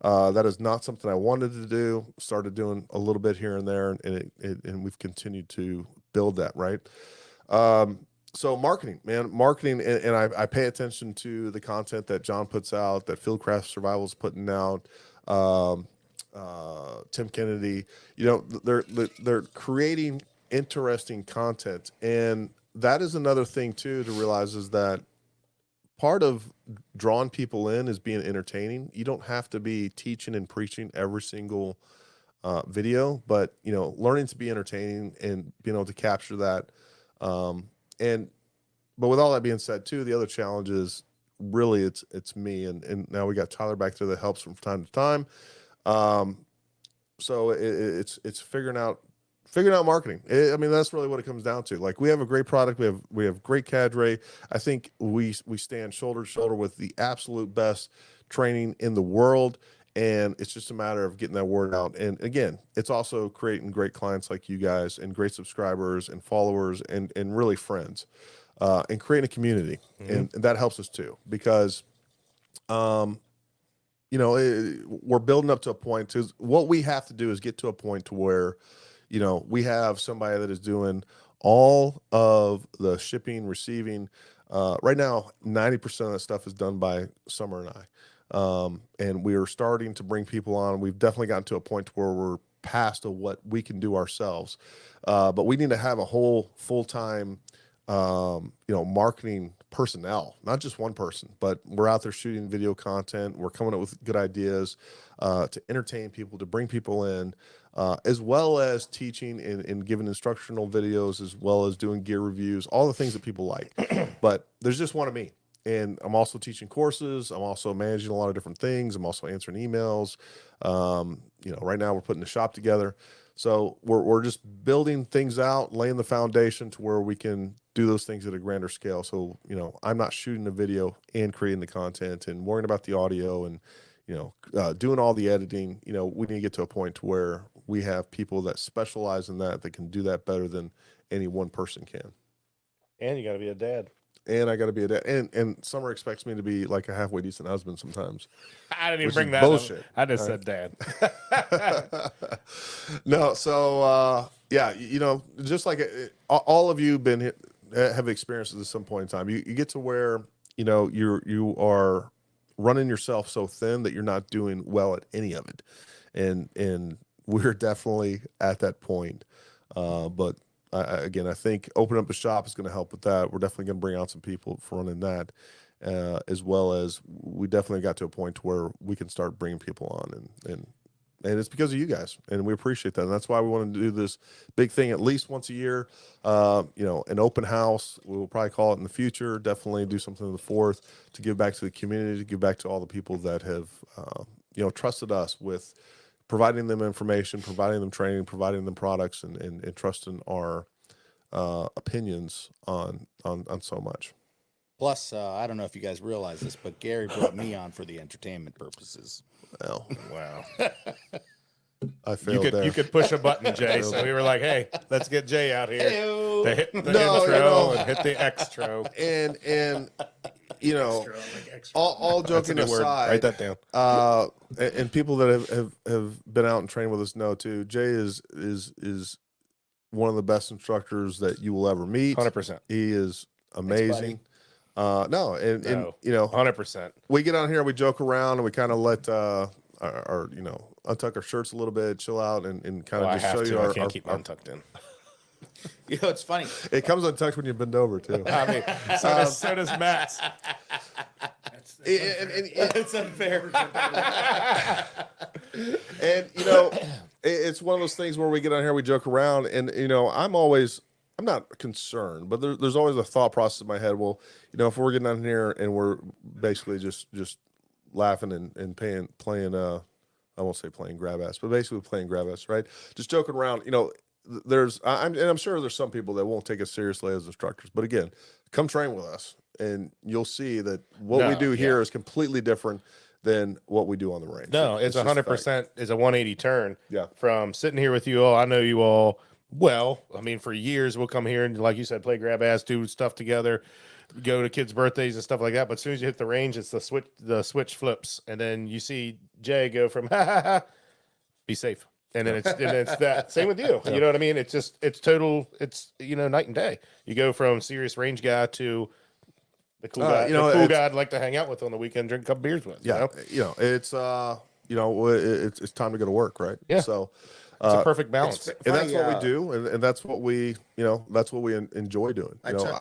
That is not something I wanted to do. Started doing a little bit here and there, and we've continued to build that, right? So marketing, and I pay attention to the content that John puts out, that Fieldcraft Survival is putting out, Tim Kennedy. They're creating interesting content, and that is another thing too to realize, is that part of drawing people in is being entertaining. You don't have to be teaching and preaching every single video, but learning to be entertaining and being able to capture that. But with all that being said too, the other challenge is really it's me, and now we got Tyler back there that helps from time to time. So it's figuring out marketing. That's really what it comes down to. Like, we have a great product. We have great cadre. I think we stand shoulder to shoulder with the absolute best training in the world. And it's just a matter of getting that word out. And again, it's also creating great clients like you guys, and great subscribers and followers, and really friends. and creating a community, and that helps us too because, you know, we're building up to a point. Because what we have to do is get to a point to where, you know, we have somebody that is doing all of the shipping, receiving. Right now, 90% of that stuff is done by Summer and I. And we are starting to bring people on. We've definitely gotten to a point where we're past of what we can do ourselves. But we need to have a whole full-time, you know, marketing personnel, not just one person, but we're out there shooting video content. We're coming up with good ideas to entertain people, to bring people in, as well as teaching and giving instructional videos, as well as doing gear reviews, all the things that people like. But there's just one of me. And I'm also teaching courses. I'm also managing a lot of different things. I'm also answering emails. You know, right now we're putting the shop together. So we're just building things out, laying the foundation to where we can do those things at a grander scale. So, you know, I'm not shooting the video and creating the content and worrying about the audio and, you know, doing all the editing. You know, we need to get to a point to where we have people that specialize in that can do that better than any one person can. And you got to be a dad. And I got to be a dad. And Summer expects me to be like a halfway decent husband sometimes. I didn't even Which bring is that bullshit. up. I just said dad. No, so yeah, you know, just like all of you have experienced this at some point in time. You get to where, you know, you are running yourself so thin that you're not doing well at any of it, and we're definitely at that point. But again, I think opening up a shop is going to help with that. We're definitely going to bring out some people for running that, as well as we definitely got to a point where we can start bringing people on, and it's because of you guys, and we appreciate that. And that's why we want to do this big thing at least once a year. You know, an open house. We'll probably call it in the future. Definitely do something on the 4th to give back to the community, to give back to all the people that have, you know, trusted us with providing them information, providing them training, providing them products, and trusting our opinions on so much. Plus, I don't know if you guys realize this, but Gary brought me on for the entertainment purposes. Well, Wow. I failed there. You could push a button, Jay. So we were like, hey, let's get Jay out here Heyo. to hit the No, intro you know. and hit the extro. and you know, Extra, like extra. all That's a joking new word. aside, Write that down. and people that have been out and trained with us know too. Jay is one of the best instructors that you will ever meet. 100%. He is amazing. No, and you know, 100%. we get on here, we joke around, and we kind of let our you know, untuck our shirts a little bit, chill out, and kind of I just have show to. you I can't our keep mine tucked in. You know, it's funny. It comes untucked when you bend over too. I mean, so does Matt's. That's It's unfair. And you know, it's one of those things where we get on here, we joke around, and you know, I'm not concerned, but there's always a thought process in my head. Well, you know, if we're getting on here and we're basically just laughing and playing I won't say playing grab ass, but basically playing grab ass, right? Just joking around, you know. I'm sure there's some people that won't take us seriously as instructors, but again, come train with us, and you'll see that what we do here is completely different than what we do on the range. No, it's just a fact. 100% is a 180 turn. Yeah. From sitting here with you all, I know you all well. I mean, for years we'll come here and, like you said, play grab ass, do stuff together, go to kids' birthdays and stuff like that. But as soon as you hit the range, it's the switch flips, and then you see Jay go from ha ha ha, be safe. And then it's that same with you. You know what I mean? It's total, you know, night and day. You go from serious range guy to the cool guy, you know, the cool guy I'd like to hang out with on the weekend, drink a couple beers with. Yeah, you know, it's you know, it's time to go to work, right? Yeah. So It's a perfect balance. and that's Funny, what we do, and that's what we, you know, that's what we enjoy doing. I You know,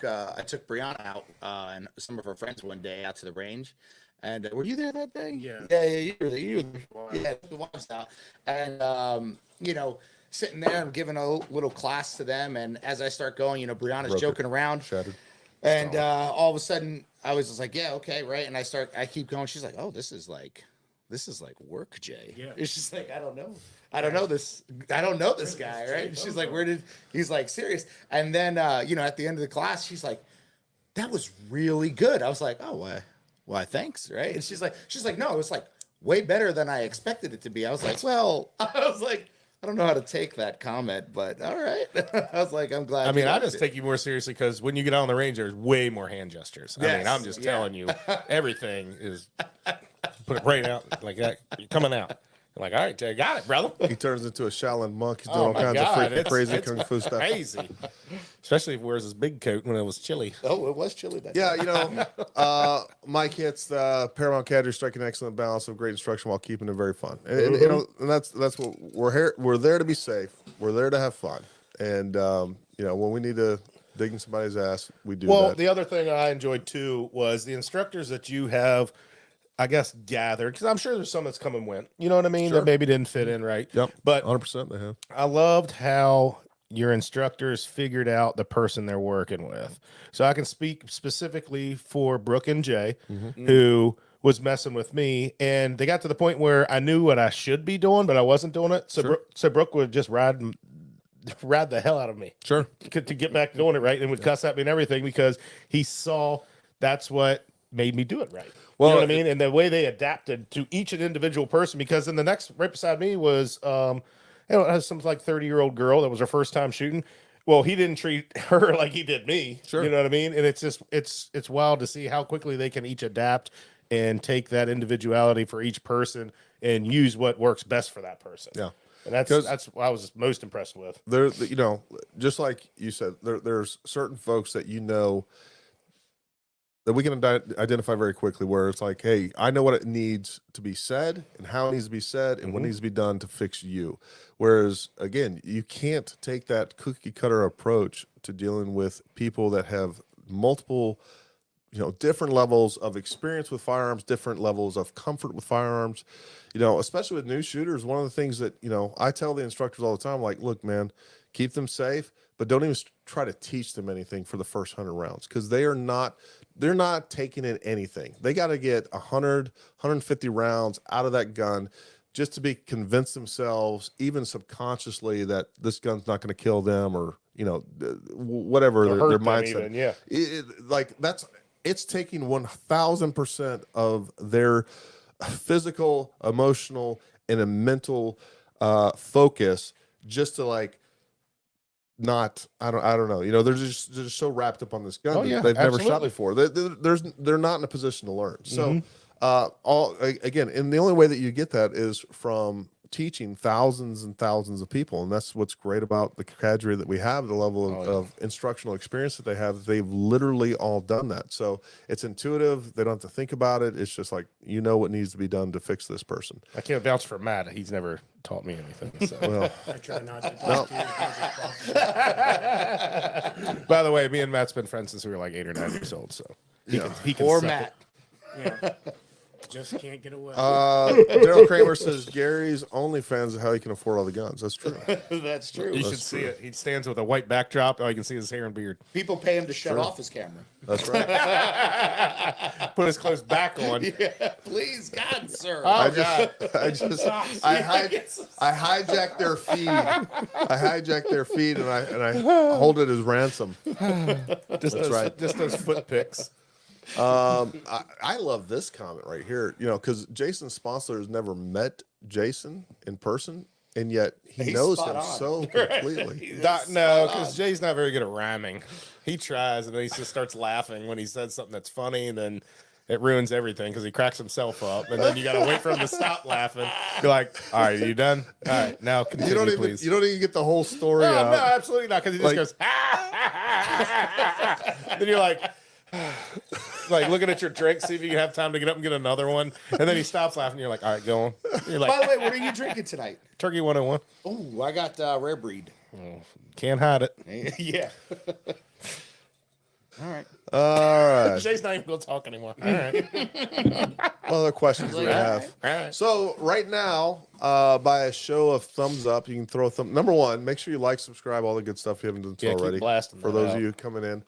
took Brianna out and some of her friends one day out to the range, and were you there that day? Yeah. You were there. Yeah, the wives out, and you know, sitting there and giving a little class to them, and as I start going, you know, Brianna's Broke it. joking around, shattered. and all of a sudden I was just like, yeah, okay, right, and I keep going. She's like, oh, this is like work, Jay. Yeah. It's just like, I don't know this guy, right? And she's like, he's like, serious. And then, you know, at the end of the class, she's like, that was really good. I was like, oh, why, thanks. Right. And she's like, no, it was like way better than I expected it to be. I was like, well, I don't know how to take that comment, but all right. I was like, I'm glad. I mean, you I liked just it. take you more seriously because when you get out on the range, there's way more hand gestures. I mean, Yes, I'm just yeah. telling you, everything is put it right out like that. You're coming out. I'm like, all right, Jay, got it, brother. He turns into a Shaolin monk. He's doing Oh all my kinds of God, freaking it's- crazy it's kung fu stuff. Crazy, especially if he wears his big coat when it was chilly. Oh, it was chilly that Yeah, day. Mike hits the Paramount Cadre, striking an excellent balance of great instruction while keeping it very fun. And and that's what we're here. We're there to be safe. We're there to have fun. And when we need to dig in somebody's ass, we do Well, that. the other thing I enjoyed too was the instructors that you have, I guess, gathered, because I'm sure there's some that's come and went. You know what I mean? Sure. That maybe didn't fit in right. Yep, But 100% they have. I loved how your instructors figured out the person they're working with. So I can speak specifically for Brooke and Jay, who was messing with me, and they got to the point where I knew what I should be doing, but I wasn't doing it. So, Sure. so Brooke would just ride the hell out of me Sure. to get back doing it right, and would cuss at me and everything because he saw that's what made me do it right. Well, You know what I mean? And the way they adapted to each individual person, because in the next right beside me was it was some like 30-year-old girl that was her first time shooting. Well, he didn't treat her like he did me. Sure. You know what I mean? And it's just it's wild to see how quickly they can each adapt and take that individuality for each person and use what works best for that person. Yeah. And that's what I was most impressed with. There, just like you said, there's certain folks that that we can identify very quickly where it's like, hey, I know what it needs to be said and how it needs to be said and what needs to be done to fix you. Whereas, again, you can't take that cookie cutter approach to dealing with people that have multiple, different levels of experience with firearms, different levels of comfort with firearms. Especially with new shooters, one of the things that, I tell the instructors all the time, like, look, man, keep them safe, but don't even try to teach them anything for the first 100 rounds because they're not taking in anything. They got to get 100, 150 rounds out of that gun just to be convinced themselves, even subconsciously, that this gun's not going to kill them or, whatever Or their hurt them mindset. even, yeah. It's taking 1000% of their physical, emotional, and a mental focus just to I don't know. They're just so wrapped up on this gun Oh, that yeah, they've never shot absolutely. before. They're not in a position to learn. So again, and the only way that you get that is from teaching thousands and thousands of people, and that's what's great about the cadre that we have. The level of instructional experience that they have, they've literally all done that. So it's intuitive. They don't have to think about it. It's just like what needs to be done to fix this person. I can't vouch for Matt. He's never taught me anything. So. Well, I try not to talk to you as much as possible. By the way, me and Matt's been friends since we were like 8 or 9 years old. So he can Or suck Matt. Yeah. Just can't get away. Daryl Kramer says Gary's OnlyFans is how he can afford all the guns. That's true. That's true. You should see it. He stands with a white backdrop. All you can see is his hair and beard. People pay him to shut off his camera. That's right. Put his clothes back on. Yeah, please, God, sir. I hijack their feed. I hijack their feed and I hold it as ransom. Just those foot picks. I love this comment right here. Because Jason Sponsler has never met Jason in person, and yet he He's knows spot him on. so completely. No, because Jay's not very good at rhyming. He tries and then he just starts laughing when he says something that's funny, and then it ruins everything because he cracks himself up, and then you got to wait for him to stop laughing. You're like, all right, are you done? All right, now continue, please. You don't even get the whole story No, out. no, absolutely not, because he just goes, then you're like looking at your drink, see if you can have time to get up and get another one, and then he stops laughing. You're like, all right, go on. You're like, By the way, what are you drinking tonight? Turkey 101. Oh, I got rare breed. Can't hide it. Yeah. All right. All right. Jay's not even going to talk anymore. All right. What other questions do we have? All right. So right now, by a show of thumbs up, you can throw a thumb. Number one, make sure you like, subscribe, all the good stuff you haven't done Yeah, keep already. blasting For that those out. of you coming in,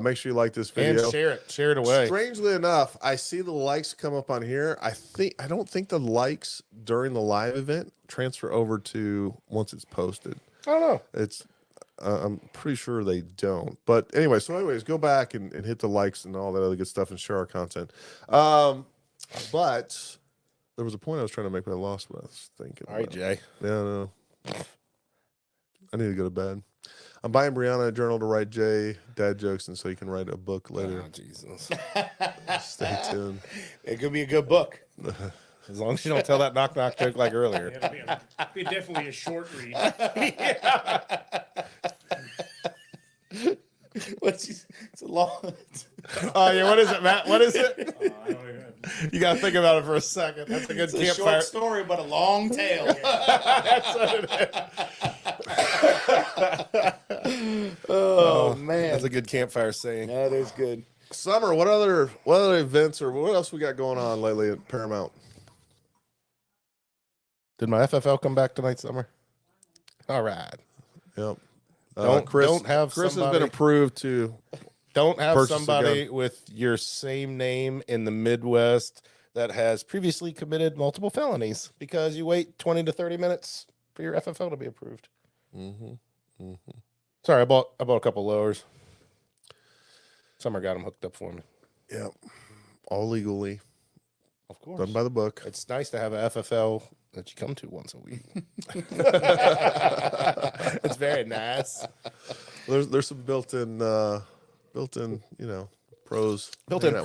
make sure you like this video. And share it away. Strangely enough, I see the likes come up on here. I don't think the likes during the live event transfer over to once it's posted. I don't know. It's I'm pretty sure they don't. But anyway, go back and hit the likes and all that other good stuff and share our content. But there was a point I was trying to make, but I lost what I was thinking. All right, about. Jay. Yeah, no. I need to go to bed. I'm buying Brianna a journal to write Jay dad jokes, and so you can write a book later. Oh, Jesus. Stay tuned. It could be a good book. As long as you don't tell that knock knock joke like earlier. It'll be definitely a short read. It's a long. Oh, yeah. What is it, Matt? What is it? I don't even- You got to think about it for a second. That's a good It's a campfire. short story, but a long tale. That's what it is. Oh man, That's a good campfire saying. that is good. Summer, what other events or what else we got going on lately at Paramount? Did my FFL come back tonight, Summer? All right. Yep. Don't have Chris has somebody- been approved to. Don't have Purchase a somebody with your same name in the Midwest that has previously committed multiple felonies because you wait 20 to 30 minutes for your FFL to be approved. Sorry, I bought a couple lowers. Summer got them hooked up for me. Yep. All legally Of course. done by the book. It's nice to have a FFL that you come to once a week. It's very nice. There's some built-in, pros. Built-in hanging out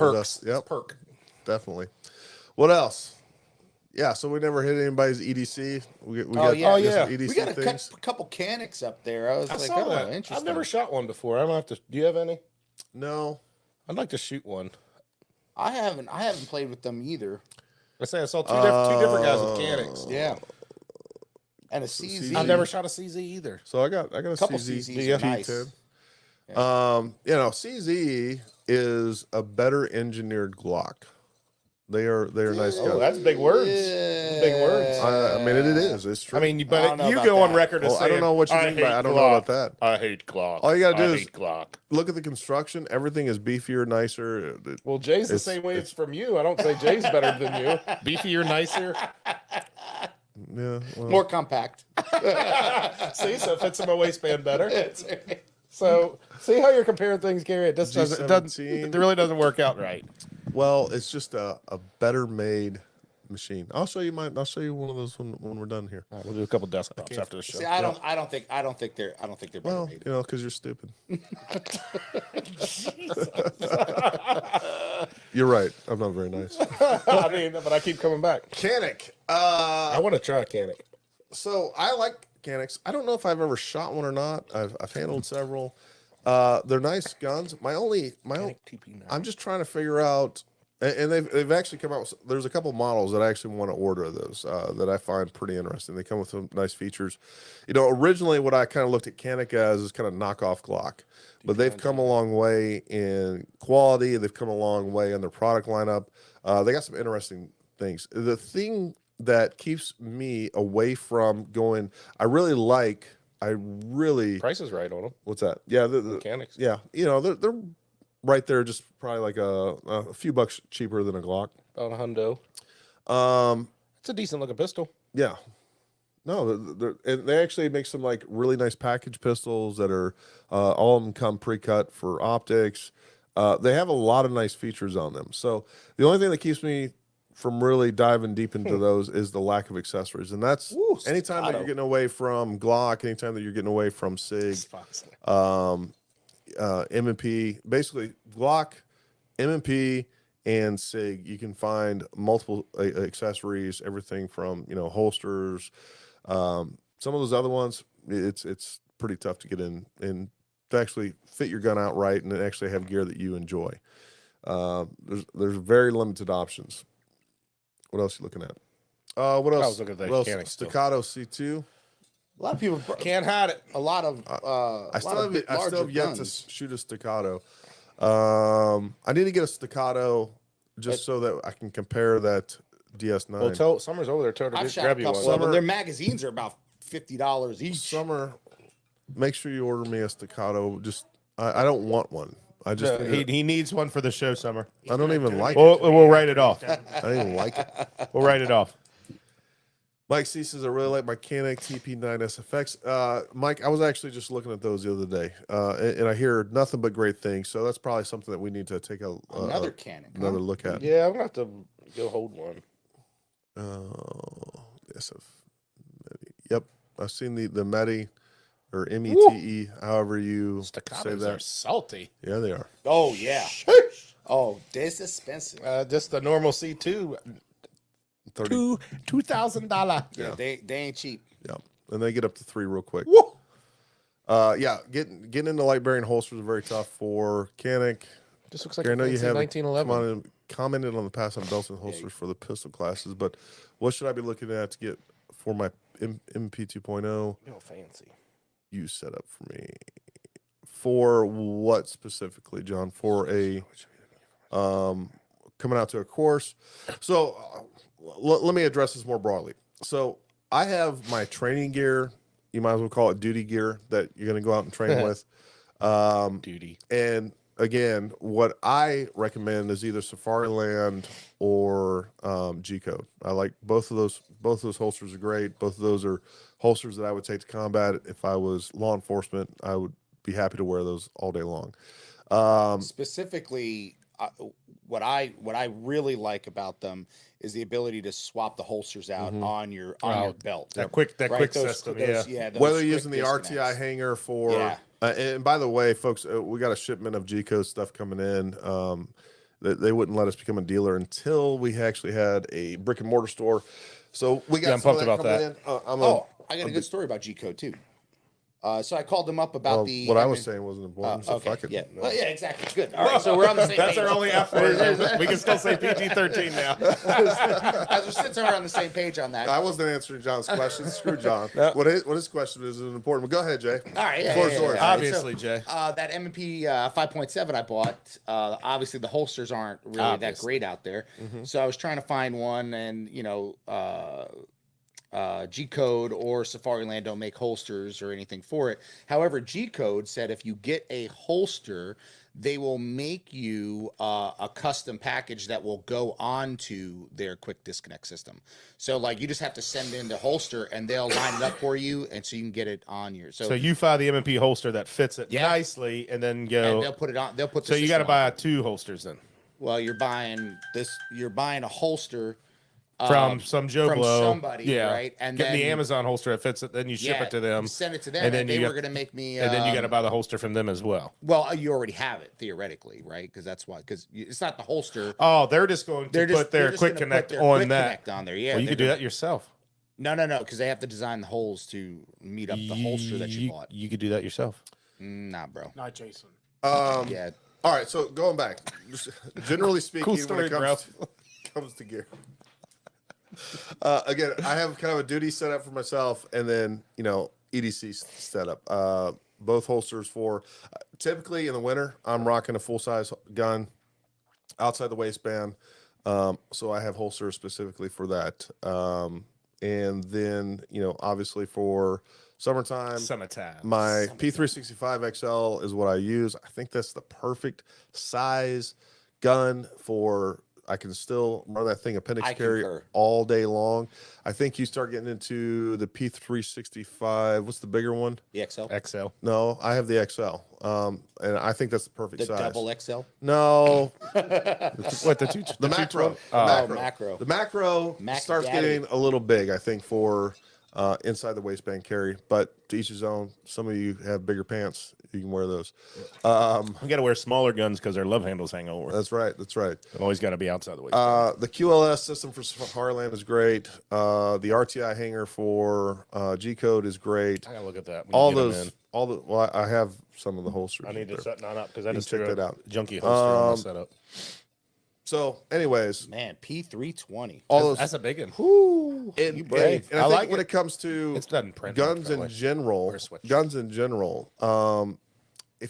with perks. us. Yep, Perk. definitely. What else? Yeah, so we never hit anybody's EDC. We Oh, got yeah. Oh, yeah. some EDC We got things. a couple canics up there. I was I like, saw oh, that. interesting. I've never shot one before. I don't have to. Do you have any? No, I'd like to shoot one. I haven't played with them either. I say I saw two different guys with canics. Yeah. And a CZ. I've never shot a CZ either. so I got a Couple CZ. CZs are nice. P10. CZ is a better engineered Glock. They are nice guns. Oh, that's big words. Yeah. Big words. I mean, it is. It's true. I mean, I don't but know you about go on that. record as Well, I saying, don't know what you mean by I don't know about that. I hate Glock. All you gotta do I is- hate Glock. Look at the construction. Everything is beefier, nicer. Well, Jay's the It's- same way it's- it's from you. I don't say Jay's better than you. Beefier, nicer. Yeah. Well, More compact. See, so it fits in my waistband better. So, see how you're comparing things, Gary? It just G17. it really doesn't work out right. well, it's just a better made machine. I'll show you one of those when we're done here. All right, we'll do a couple desktops after the show. See, I don't think they're better Well, made. because you're stupid. You're right. I'm not very nice. I mean, but I keep coming back. Canic. I want to try a canic. So I like Canics. I don't know if I've ever shot one or not. I've handled several. They're nice guns. My only TP9. I'm just trying to figure out, and they've actually come out with, there's a couple models that I actually want to order of those that I find pretty interesting. They come with some nice features. Originally what I kind of looked at Canic as is kind of knockoff Glock, but they've come a long way in quality. They've come a long way in their product lineup. They got some interesting things. The thing that keeps me away from going, I really Price is right on them. what's that? Yeah, the Mechanics. yeah, they're right there, just probably like a few bucks cheaper than a Glock. About a hundo. It's a decent looking pistol. Yeah, no, and they actually make some like really nice package pistols that are all of them come pre-cut for optics. They have a lot of nice features on them. So the only thing that keeps me from really diving deep into those is the lack of accessories, and that's Ooh, anytime that staccato. you're getting away from Glock, anytime that you're getting away from SIG. M&P, basically Glock, M&P, and SIG. You can find multiple accessories, everything from holsters. Some of those other ones, it's pretty tough to get in and to actually fit your gun out right and actually have gear that you enjoy. There's very limited options. What else are you looking at? What else? was looking at that what else? mechanic still. Staccato C2. A lot of people Can't hide it. a lot of I still have yet to shoot a staccato. I need to get a staccato just so that I can compare that DS9. Well, tell Summer's over there. Tell her to I've shot a grab you couple one. of them. Their magazines are about $50 each. Summer, make sure you order me a staccato. Just I don't want one. I just He needs one for the show, Summer. I don't even like it. We'll write it off. I don't even like it. We'll write it off. Mike C says I really like my Canic TP9 SFX. Mike, I was actually just looking at those the other day, and I hear nothing but great things. So that's probably something that we need to take Another Canon. another look at. Yeah, I'm gonna have to go hold one. SF. Yep. I've seen the Mete or METE, however you say Staccatos are that. salty. Yeah, they are. Oh yeah. Oh, this is expensive. Just the normal C2, 30. $2,000. Yeah, they ain't cheap. Yeah, and they get up to 3 real quick. Yeah, getting into light bearing holsters is very tough for Canic. Just looks like I a know you fancy have 1911. commented on the past on belts and holsters for the pistol classes, but what should I be looking at to get for my MP 2.0? No fancy. You set up for me for what specifically, John? For a coming out to a course. So let me address this more broadly. So I have my training gear. You might as well call it duty gear that you're going to go out and train with. Duty. And again, what I recommend is either Safariland or G Code. I like both of those. Both of those holsters are great. Both of those are holsters that I would take to combat. If I was law enforcement, I would be happy to wear those all day long. Specifically, what I really like about them is the ability to swap the holsters out on your belt. That quick Right, system. those Whether quick you're using the RTI disconnects. hanger for, Yeah. And by the way, folks, we got a shipment of G Code stuff coming in. They wouldn't let us become a dealer until we actually had a brick and mortar store. So we got Yeah, I'm some of pumped that about coming that. in. Oh, I got a good story about G Code too. So I called them up about what I was saying wasn't important. So okay, fuck it. yeah, well, yeah, exactly. Good. All right, so we're on the same That's page. our only F word. We can still say PG-13 now. Since we're on the same page on that. I wasn't answering John's question. Screw John. What his question is important. But go ahead, Jay. All right, yeah, Floor's yeah, yours. yeah. All right, Obviously, Jay. That M&P 5.7 I bought, obviously the holsters aren't really that great out there. So I was trying to find one, and G Code or Safariland don't make holsters or anything for it. However, G Code said if you get a holster, they will make you a custom package that will go onto their quick disconnect system. So like you just have to send in the holster and they'll line it up for you, and so you can get it on your. So you find the M&P holster that fits it Yeah. nicely, and then and go. they'll put it on. They'll put. The So you got to system on. buy 2 holsters then Well, you're buying this. You're buying a holster from some Joe from Blow. somebody, right? And getting then the Amazon holster that fits it, then you ship it to them. You send it to them, and and then they you were got- going to make me. and then you got to buy the holster from them as well. Well, you already have it theoretically, right? Because that's why. Because it's not the holster. Oh, they're just going to They're put their just quick gonna connect put their on quick that. connect on there. Yeah, Well, you they're could do gonna- that yourself. No, because they have to design the holes to meet up the holster that you bought. You could do that yourself. Nah, bro. Not Jason. Yeah. All right, so going back, just generally speaking, Cool when story, it comes to gear. Again, I have kind of a duty setup for myself, and then EDC setup. Both holsters for typically in the winter, I'm rocking a full size gun outside the waistband, so I have holsters specifically for that. And then obviously for summertime, my P365 XL is what I use. I think that's the perfect size gun for. I can still run that thing appendix I carry concur. all day long. I think you start getting into the P365. What's the bigger one? The XL. XL. No, I have the XL. And I think that's the perfect The size. double XL. No, What the macro. Macro. The macro Mac starts Daddy. getting a little big, I think, for inside the waistband carry. But to each his own. Some of you have bigger pants. You can wear those. We got to wear smaller guns because their love handles hang over. That's right. That's right. Always got to be outside the way. The QLS system for Safariland is great. The RTI hanger for G Code is great. I gotta look at that. when All you get 'em those, in. Well, I have some of the holsters. I need to there. set none up because I You just check threw that a out. junky holster on my setup. So, anyways, Man, P320. all those. That's a big one. Whoo, And, you brave. and I, I think like when it. it comes to It doesn't print guns much, in general, Or a switch. if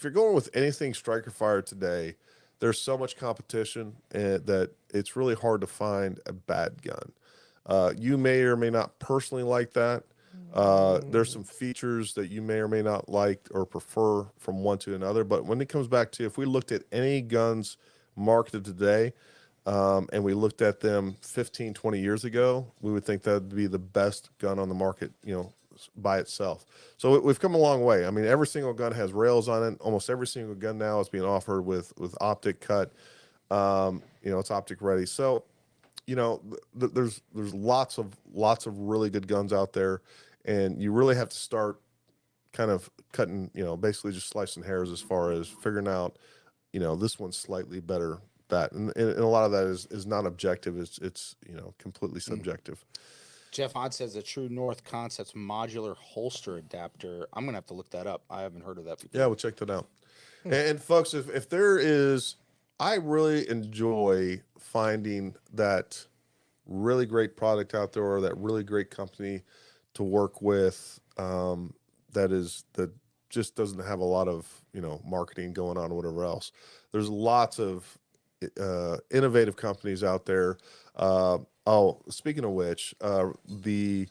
you're going with anything striker fire today, there's so much competition that it's really hard to find a bad gun. You may or may not personally like that. There's some features that you may or may not like or prefer from one to another. But when it comes back to, if we looked at any guns marketed today, and we looked at them 15, 20 years ago, we would think that would be the best gun on the market, by itself. So we've come a long way. I mean, every single gun has rails on it. Almost every single gun now is being offered with optic cut. It's optic ready. So, there's lots of really good guns out there, and you really have to start kind of cutting, basically just slicing hairs as far as figuring out, this one's slightly better. That and a lot of that is not objective. It's completely subjective. Jeff Hahn says a True North Concepts modular holster adapter. I'm gonna have to look that up. I haven't heard of that before. Yeah, we'll check that out. And folks, if there is, I really enjoy finding that really great product out there, or that really great company to work with, that just doesn't have a lot of marketing going on or whatever else. There's lots of innovative companies out there. Speaking of which, the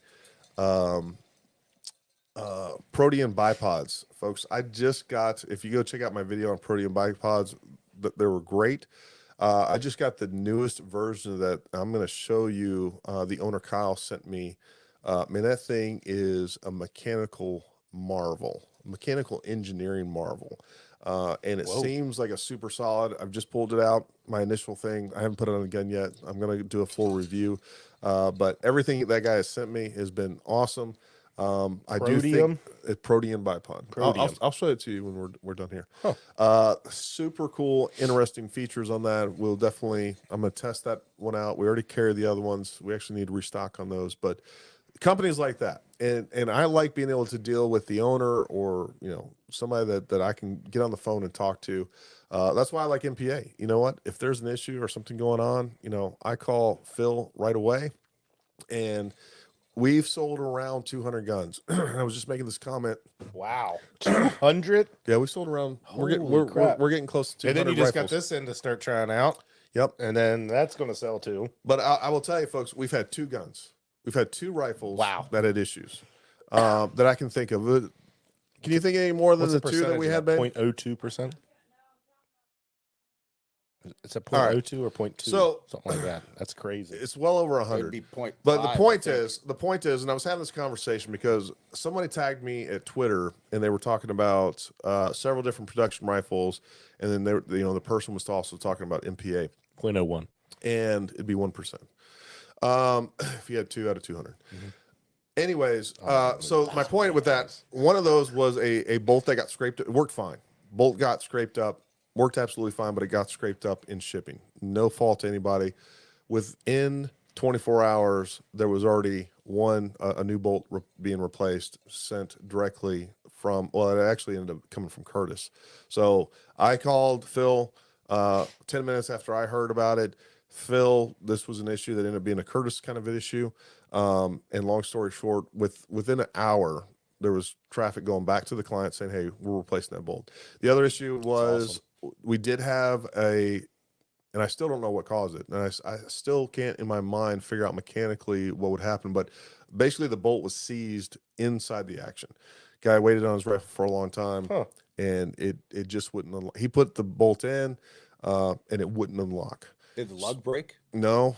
Protean bipods, folks. I just got, if you go check out my video on Protean bipods, they were great. I just got the newest version of that. I'm going to show you. The owner Kyle sent me. Man, that thing is a mechanical marvel, mechanical engineering marvel. And it seems like a super solid. I've just pulled it out. My initial thing, I haven't put it on a gun yet. I'm going to do a full review. But everything that guy has sent me has been awesome. I do think it's Protean bipod. I'll show it to you when we're done here. Super cool, interesting features on that. I'm going to test that one out. We already carry the other ones. We actually need to restock on those, but companies like that. And I like being able to deal with the owner, or, somebody that I can get on the phone and talk to. That's why I like MPA. You know what? If there's an issue or something going on, I call Phil right away. And we've sold around 200 guns. I was just making this comment. Wow, 200? Yeah, we sold around. We're getting close to 200 And then you just rifles. got this in to start trying out. Yep. And then that's going to sell too. But I will tell you, folks, we've had 2 guns. We've had 2 rifles. Wow. That had issues that I can think of. Can you think of any more than What's the 2 that we had, babe? 0.02%. It's a 0.02 or 0.2, So- something like that. That's crazy. It's well over 100. It'd be point. But the point is, and I was having this conversation because somebody tagged me at Twitter, and they were talking about several different production rifles, and then the person was also talking about MPA, 0.01. and it'd be 1%. If you had 2 out of 200. Anyways, so my point with that, one of those was a bolt that got scraped. It worked fine. Bolt got scraped up, worked absolutely fine, but it got scraped up in shipping. No fault to anybody. Within 24 hours, there was already a new bolt being replaced, sent directly from, well, it actually ended up coming from Curtis. So I called Phil 10 minutes after I heard about it. Phil, this was an issue that ended up being a Curtis kind of issue. And long story short, within an hour, there was traffic going back to the client saying, hey, we're replacing that bolt. The other issue was we did have and I still don't know what caused it. And I still can't in my mind figure out mechanically what would happen. But basically the bolt was seized inside the action. Guy waited on his rifle for a long time, and it just wouldn't unlock. He put the bolt in, and it wouldn't unlock. Did the lug break? No.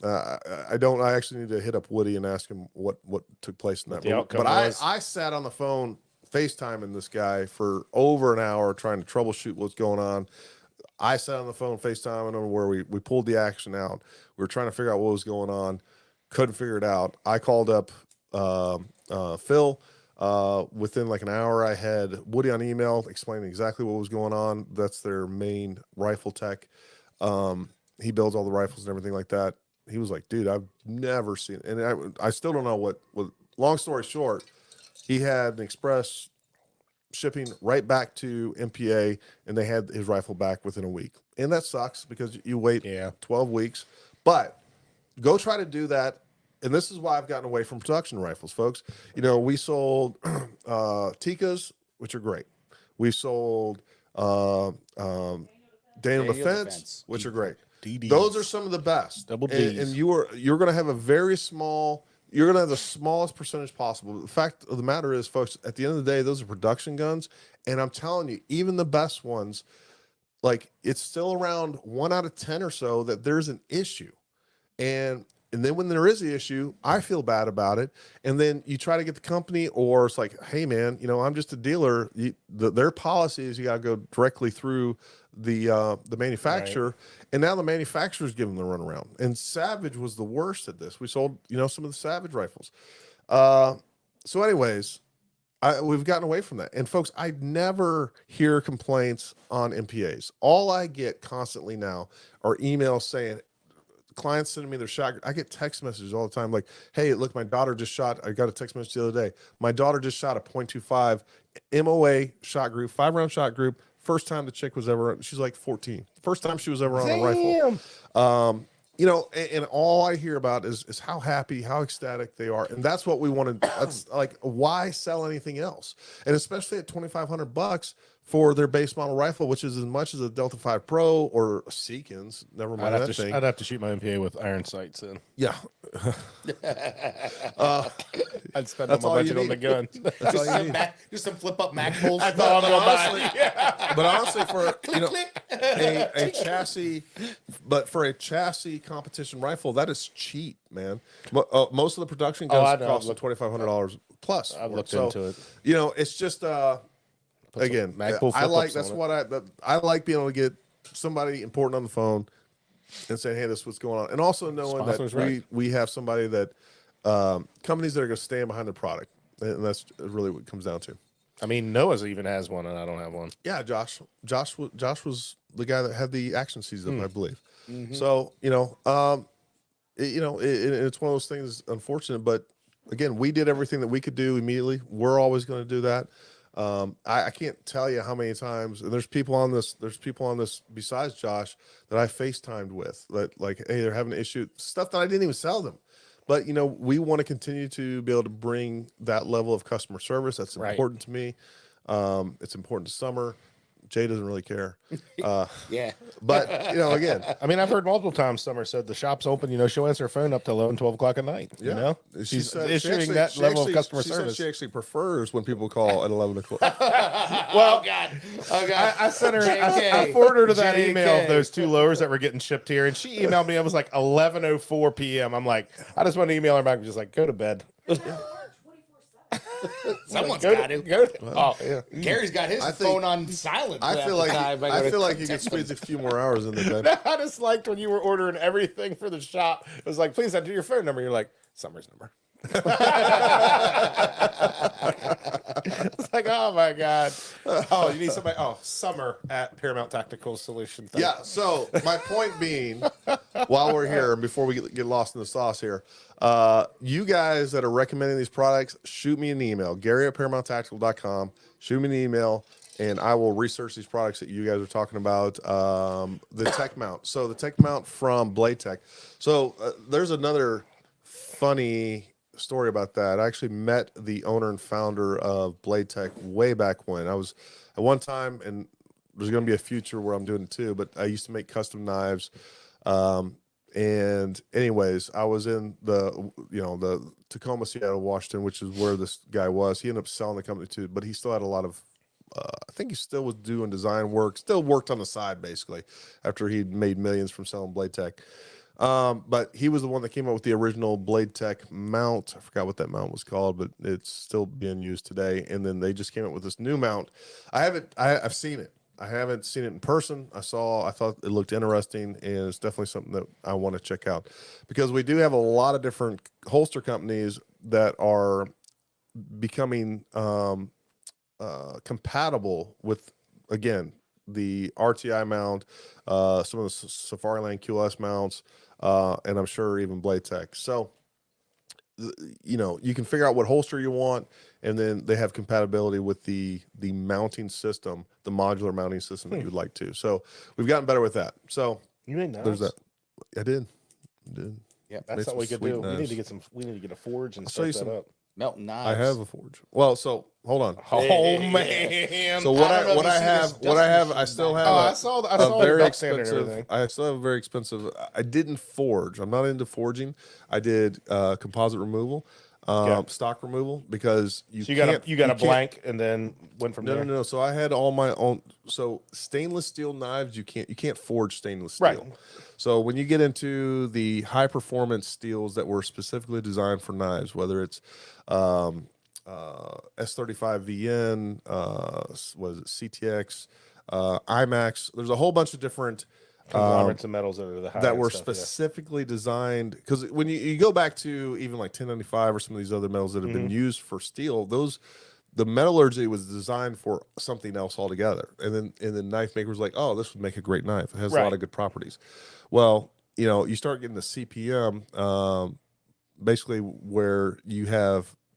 I don't. I actually need to hit up Woody and ask him what took place in that. But I sat on the phone FaceTiming this guy for over an hour trying to troubleshoot what's going on. I sat on the phone FaceTiming him where we pulled the action out. We were trying to figure out what was going on. Couldn't figure it out. I called up Phil. Within like an hour, I had Woody on email explaining exactly what was going on. That's their main rifle tech. He builds all the rifles and everything like that. He was like, dude, I've never seen it. And I still don't know what, long story short, he had an express shipping right back to MPA, and they had his rifle back within a week. And that sucks because you wait 12 weeks. But go try to do that. And this is why I've gotten away from production rifles, folks. We sold Tikas, which are great. We sold Daniel Defense, which are great. DDs. Those are some of the best. Double Ds. And you're going to have a very small, you're going to have the smallest percentage possible. The fact of the matter is, folks, at the end of the day, those are production guns. And I'm telling you, even the best ones, like it's still around 1 out of 10 or so that there's an issue. And then when there is the issue, I feel bad about it. And then you try to get the company, or it's like, hey man, I'm just a dealer. Their policy is you got to go directly through the manufacturer. Right. And now the manufacturer's giving the runaround. And Savage was the worst at this. We sold, some of the Savage rifles. So anyways, we've gotten away from that. And folks, I never hear complaints on MPAs. All I get constantly now are emails saying, clients sending me their shot. I get text messages all the time like, hey, look, my daughter just shot. I got a text message the other day. My daughter just shot a .25 MOA shot group, 5-round shot group. First time the chick was ever, she's like 14. First time she was ever on a rifle. You know, and all I hear about is how happy, how ecstatic they are. And that's what we want to, that's like, why sell anything else? And especially at $2,500 for their base model rifle, which is as much as a Delta 5 Pro or a Seekins, never mind that thing. I'd have to shoot my MPA with iron sights in. Yeah. I'd spend That's all all my you budget on the need. gun. That's all you need. Just some flip up Mac pulls. That's all I'm going to buy. But honestly, for a chassis, but for a chassis competition rifle, that is cheap, man. Most of the production I guns know. cost $2,500 plus. I've looked So, into it. You know, it's just again, Magpul I like flip-ups that's on what I like being able to get somebody important on the phone and say, hey, this is what's going on, and also knowing Sponsors, that right. we have somebody that companies that are going to stand behind the product, and that's really what it comes down to. I mean, Noah's even has one, and I don't have one. Yeah, Josh was the guy that had the action season, I believe. So it's one of those things. Unfortunate, but again, we did everything that we could do immediately. We're always going to do that. I can't tell you how many times, and there's people on this besides Josh that I FaceTimed with that like, hey, they're having an issue, stuff that I didn't even sell them. But, you know, we want to continue to be able to bring that level of customer service. That's important to me. It's important to Summer. Jay doesn't really care. Yeah. But, you know, again. I mean, I've heard multiple times Summer said the shop's open, you know, she'll answer her phone up to 11, 12 o'clock at night. Yeah. You know? She She's said, issuing that level of customer she said service. she actually prefers when people call at 11 o'clock. Well, God. Oh, God. I sent her, JK. I forwarded her to that JK. email of those 2 lowers that were getting shipped here, and she emailed me. It was like 11:04 p.m. I'm like, I just want to email her back, just like, go to bed. Someone's Go got to. Go to, oh, yeah. Gary's got his I think- phone on silent. I feel like you could text him. squeeze a few more hours in there, man. I just liked when you were ordering everything for the shop. It was like, please enter your phone number. You're like, Summer's number. It's like, oh my God. Oh, you need somebody. Oh, Summer at Paramount Tactical Solutions. Yeah. So my point being, while we're here, before we get lost in the sauce here, you guys that are recommending these products, shoot me an email, Gary@ParamountTactical.com. Shoot me an email, and I will research these products that you guys are talking about. The tech mount. So the tech mount from Blade Tech. So there's another funny story about that. I actually met the owner and founder of Blade Tech way back when. I was at one time, and there's going to be a future where I'm doing it too, but I used to make custom knives. And anyways, I was in the Tacoma, Seattle, Washington, which is where this guy was. He ended up selling the company too, but he still had a lot of, I think he still was doing design work, still worked on the side basically after he'd made millions from selling Blade Tech. But he was the one that came up with the original Blade Tech mount. I forgot what that mount was called, but it's still being used today. And then they just came up with this new mount. I've seen it. I haven't seen it in person. I thought it looked interesting, and it's definitely something that I want to check out because we do have a lot of different holster companies that are becoming compatible with, again, the RTI mount, some of the Safariland QLS mounts, and I'm sure even Blade Tech. So, you know, you can figure out what holster you want, and then they have compatibility with the mounting system, the modular mounting system that you would like to. So we've gotten better with that. So You made knives? there's that. I did. Yeah, That's Made what we some could sweet do. knives. We need to get a forge and I'll show you set that some- up. Melton knives. I have a forge. Well, so hold on. Oh Hey. man. So what I don't know I what if I you see have this what I have dust I still machine have Oh, a- I saw the a very duck stand and expensive. everything. I still have a very expensive. I didn't forge. I'm not into forging. I did composite removal, Okay. stock removal because So you can't, got a can't- blank and then went from No, there. no. So I had all my own. So stainless steel knives, you can't forge stainless steel. Right. So when you get into the high performance steels that were specifically designed for knives, whether it's S35 VN, was it CTX, IMAX? There's a whole bunch of different Conglomerates and metals are the high that were stuff, specifically designed, because when you go back to even like 1095 or some of these other metals that have been used for steel, the metallurgy was designed for something else altogether. And then knife makers like, oh, this would make a great knife. It has a lot Right. of good properties. Well, you start getting the CPM, basically where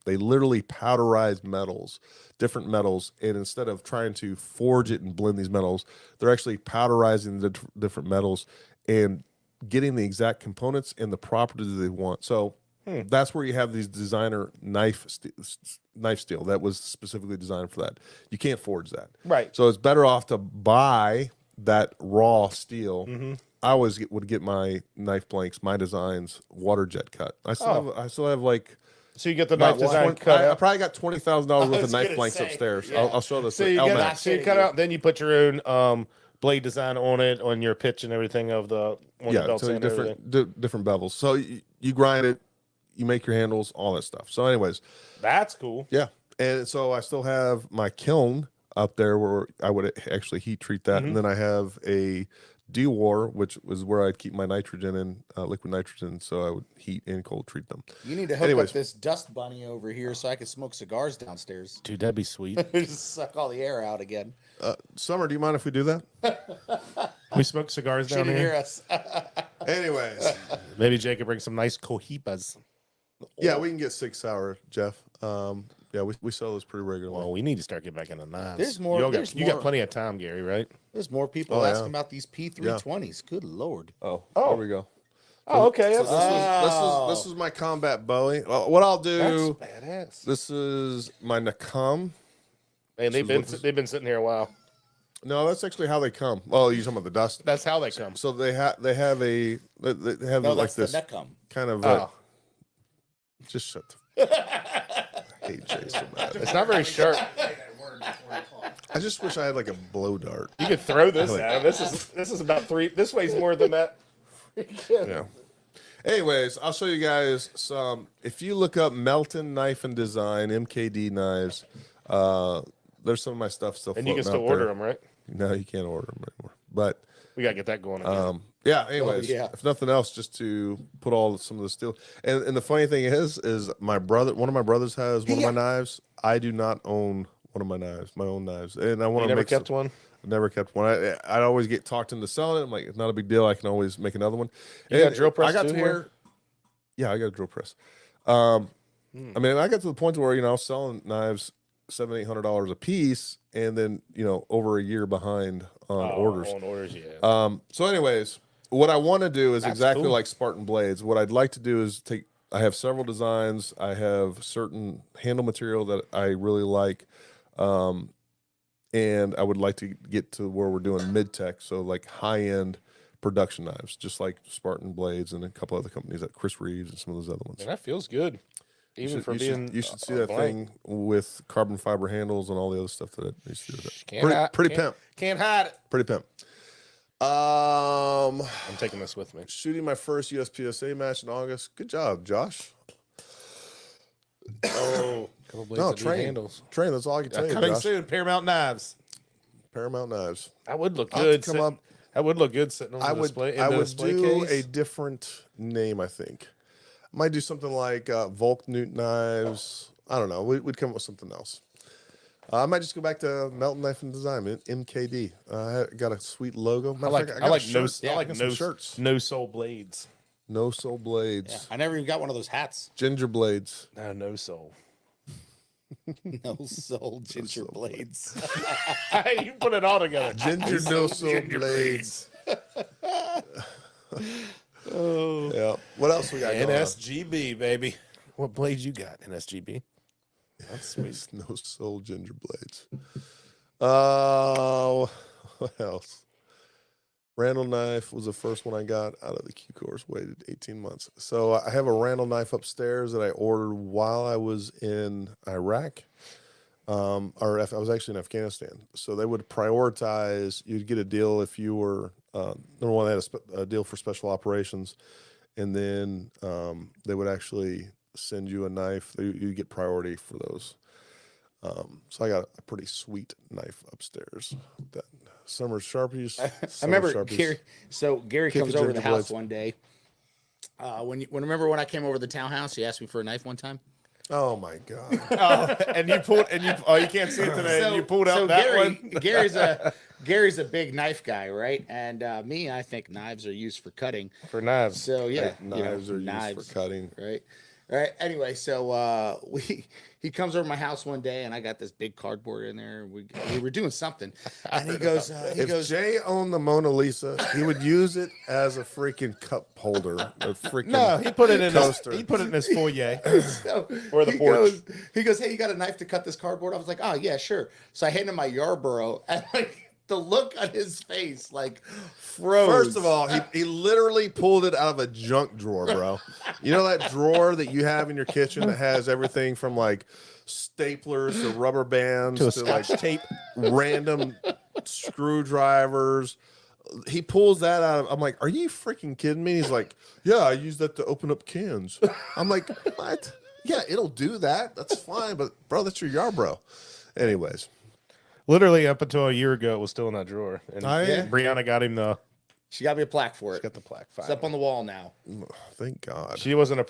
they literally powderize metals, different metals, and instead of trying to forge it and blend these metals, they're actually powderizing the different metals and getting the exact components and the properties that they want. So that's where you have these designer knife steel that was specifically designed for that. You can't forge that. Right. So it's better off to buy that raw steel. I always would get my knife blanks, my designs, water jet cut. I still have like. So you get the About knife design 20 cut I out. probably got $20,000 worth was of knife gonna blanks say, upstairs. yeah. I'll show this. So you cut out, then you put your own blade design on it, on your pitch and everything of the belt so sander and everything. different bevels. So you grind it, you make your handles, all that stuff. So, anyways, That's cool. yeah. And so I still have my kiln up there where I would actually heat treat that, and then I have a D-War, which was where I'd keep my nitrogen in, liquid nitrogen, so I would heat and cold treat them. You need to hook Anyways. up this dust bunny over here so I can smoke cigars downstairs. Dude, that'd be sweet. Just suck all the air out again. Summer, do you mind if we do that? We smoke cigars She down didn't hear here. us. Anyways, Maybe Jake could bring some nice cohipas. yeah, we can get 6 hour, Jeff. Yeah, we sell those pretty regularly. Well, we need to start getting back into knives. There's more- You, all there's you got more- plenty of time, Gary, right? There's more people Oh, yeah. asking about these P320s. Good Lord. Oh, there we go. Oh, okay. So this is my combat Bowie. Well, what I'll do. badass. This is my Nakam. Man, they've been sitting here a while. No, that's actually how they come. Oh, you're talking about the dust. That's how they come. So they have they have No, like that's this the Necum. kind of. Oh. Just shut. I hate Jason. Man. It's not very sharp. I just wish I had like a blow dart. You could throw this at him. This is about three. This weighs more than that. Yeah. Anyways, I'll show you guys some. If you look up Melton Knife and Design (MKD) knives, there's some of my stuff still. And you can floating still out there. order them, right? No, you can't order them anymore. But We gotta get that going. Again. yeah. Anyways, yeah. if nothing else, just to put some of the steel. And the funny thing is one of my brothers has one of my knives. I do not own one of my knives, my own knives, and I want You to never make kept one. Never kept one. I'd always get talked into selling it. I'm like, it's not a big deal. I can always make another one. You got And drill press I got too to here? where, yeah, I got a drill press. I mean, I got to the point where I was selling knives $700-800 a piece, and then over a year behind on orders. On orders, yeah. So, anyways, what I want to do is exactly cool. like Spartan Blades. What I'd like to do is I have several designs. I have certain handle material that I really like. And I would like to get to where we're doing mid-tech, so like high-end production knives, just like Spartan Blades and a couple other companies like Chris Reeves and some of those other ones. Man, that feels good. Even for being, you should see a that blank. thing with carbon fiber handles and all the other stuff that it needs to do with it. Can't Pretty pimp. Can't hide it. Pretty pimp. I'm taking this with me. Shooting my first USPSA match in August. Good job, Josh. Oh, couple blades No, that need train. handles. Train, that's all I can tell you, Coming Josh. soon, Paramount Knives. Paramount Knives. That would look I'll have good. to come up. That would look good sitting on I the would display. I the would display do case. a different name, I think. I might do something like Volk Newt knives. I don't know. We'd come up with something else. I might just go back to Melton Knife and Design, MKD. Got a sweet logo. I like got I a like shirt. no I like got some no shirts. no soul blades. No soul blades. Yeah, I never even got one of those hats. Ginger blades. No soul. No soul ginger blades. You put it all together. Ginger no soul ginger blades. Oh. Yeah. What else we got going on? NSGB, baby. What blades you got? NSGB. That's sweet. No soul ginger blades. What else? Randall knife was the first one I got out of the Q course. Waited 18 months. So I have a Randall knife upstairs that I ordered while I was in Iraq. I was actually in Afghanistan. So they would prioritize. You'd get a deal if you were number one. They had a deal for special operations, and then they would actually send you a knife. You get priority for those. So I got a pretty sweet knife upstairs. That summer Sharpies. I summer remember Gary. So Gary Kick comes a over to the ginger house blades. one day. Remember when I came over to the townhouse, he asked me for a knife one time. Oh my god! And you pulled, and you can't see it today. and you pulled out that Gary, one. Gary's a big knife guy, right? And I think knives are used for cutting. For knives. So yeah, Like, knives are used for cutting. right? All right. Anyway, so he comes over to my house one day, and I got this big cardboard in there. We were doing something, and he goes, If Jay owned the Mona Lisa, he would use it as a freaking cup holder. A freaking No, he put it in. coaster. He put it in his foyer. so Or the porch. He goes, hey, you got a knife to cut this cardboard? I was like, oh yeah, sure. So I handed him my Yarborough, and like the look on his face, like froze. First of all, he literally pulled it out of a junk drawer, bro. You know that drawer that you have in your kitchen that has everything from like staplers to rubber bands To a to like Scotch tape. random screwdrivers. He pulls that out of, I'm like, are you freaking kidding me? He's like, yeah, I use that to open up cans. I'm like, what? Yeah, it'll do that. That's fine. But bro, that's your Yarborough. Anyways. Literally up until a year ago, it was still in that drawer. And Yeah. Brianna got him She got me a plaque for it. got the plaque. It's up on the wall now. Thank God. She wasn't in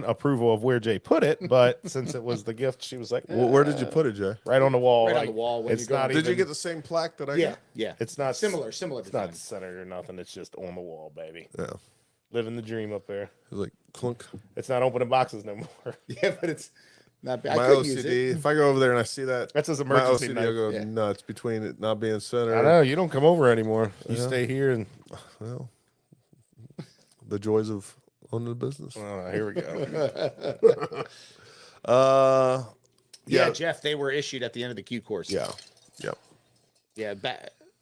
approval of where Jay put it, but since it was the gift, she was like, Well, where did you put it, Jay? right on the wall. Right on like, the wall when It's you go not in. even. Did you get the same plaque that I Yeah, got? yeah. It's not similar It's design. not centered or nothing. It's just on the wall, baby. Yeah. Living the dream up there. He's like, clunk. It's not opening boxes no more. Yeah, but it's not bad. My I could use it. OCD, if I go over there and I see that, That's his my emergency OCD knife. will go Yeah. nuts between it not being centered. I know you don't come over anymore. You Yeah. stay here, and Well, the joys of owning a business. here we go. Yeah, Yeah. Jeff, they were issued at the end of the Q course. Yeah. Yep. Yeah,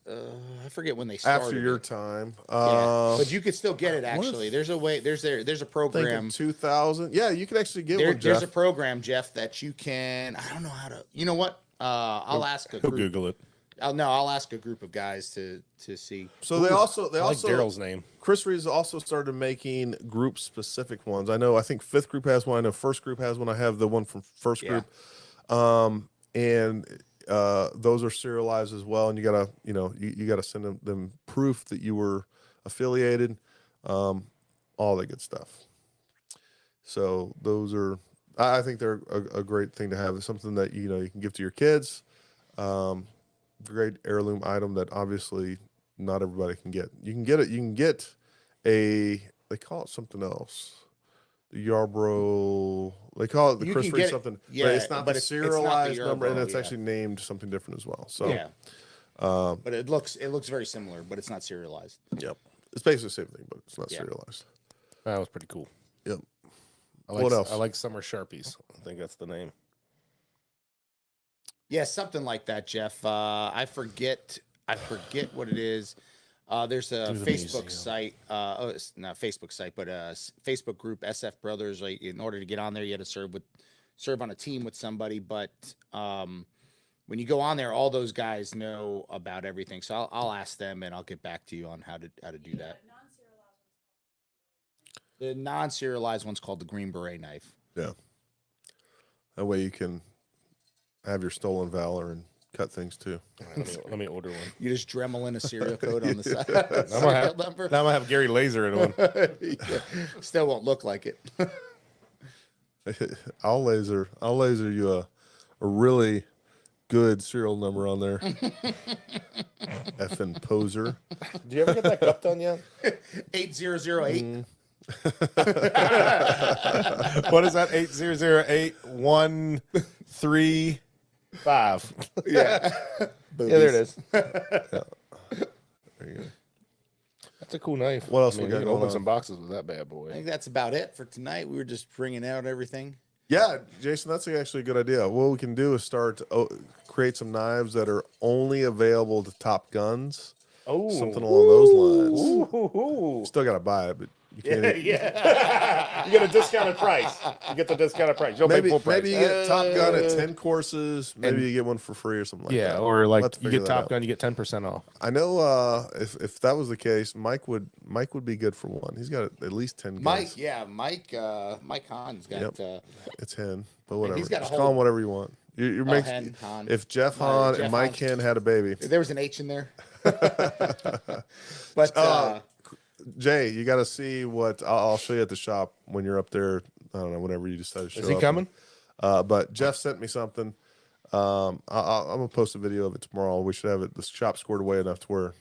I forget when they started. After your it. time. Yeah. But you could still get it actually. There's a way. There's a I think program. in 2000. Yeah, you can actually get one, There's Jeff. a program, Jeff, that you can. I don't know how to. You know what? I'll ask a He'll group. Google it. I'll ask a group of guys to see. So they also I like Daryl's name. Chris Reeves also started making group specific ones. I think fifth group has one. I know first group has one. I have the one from first Yeah. group. And those are serialized as well. And you gotta, you gotta send them proof that you were affiliated, all that good stuff. So those are, I think they're a great thing to have. It's something that, you can give to your kids. Great heirloom item that obviously not everybody can get. You can get it. You can get they call it something else. The Yarborough, they call it the You Chris can Reeves get it. something, Yeah, but it's not but the it's not the serialized number, and Yarborough, it's yeah. actually named something different as well. So, Yeah. But it looks very similar, but it's not serialized. yep, it's basically the same thing, but it's not Yeah. serialized. That was pretty cool. Yep. What What else? I like Summer Sharpies. I think that's the name. Yeah, something like that, Jeff. I forget what it is. There's a Do the Facebook museum. site. It's not a Facebook site, but a Facebook group, SF Brothers. Like, in order to get on there, you had to serve on a team with somebody. But when you go on there, all those guys know about everything. So I'll ask them, and I'll get back to you on how to do that. The non-serialized one's called the Green Beret knife. Yeah. That way you can have your stolen valor and cut things too. All right, let me order one. You just Dremel in a serial code on the side. I'm gonna serial have, number. now I'm gonna have Gary Laser in one. Yeah. Still won't look like it. I'll laser you a really good serial number on there. Effing poser. Do you ever get that cup done yet? 8008. What is that? 8008135. Yeah. Yeah, there it is. There you go. That's a cool knife. What else we you got can going open on? some boxes with that bad I boy. think that's about it for tonight. We were just bringing out everything. Yeah, Jason, that's actually a good idea. What we can do is start to create some knives that are only available to Top Guns. Oh, Something along those lines. Ooh. Still got to buy it, but you can't. Yeah. You get a discounted price. You get the discounted price. You'll pay Maybe full price. you get Top Gun at 10 courses. Maybe you get one for free or something like that. Yeah, or We'll like have to you figure get that Top out. Gun, you get 10% off. I know if that was the case, Mike would be good for one. He's got at least 10 guns. Mike Hahn's got Yep. It's him, but whatever. got a Just whole- call him whatever you want. You Oh, make Hen, Han. if Jeff No, Hahn Jeff and Mike Hahn. Hen had a baby. There was an H in there. But Jay, you got to see what I'll show you at the shop when you're up there. I don't know, whenever you decide to show Is he up. coming? But Jeff sent me something. I'm gonna post a video of it tomorrow. We should have it. The shop scored away enough to where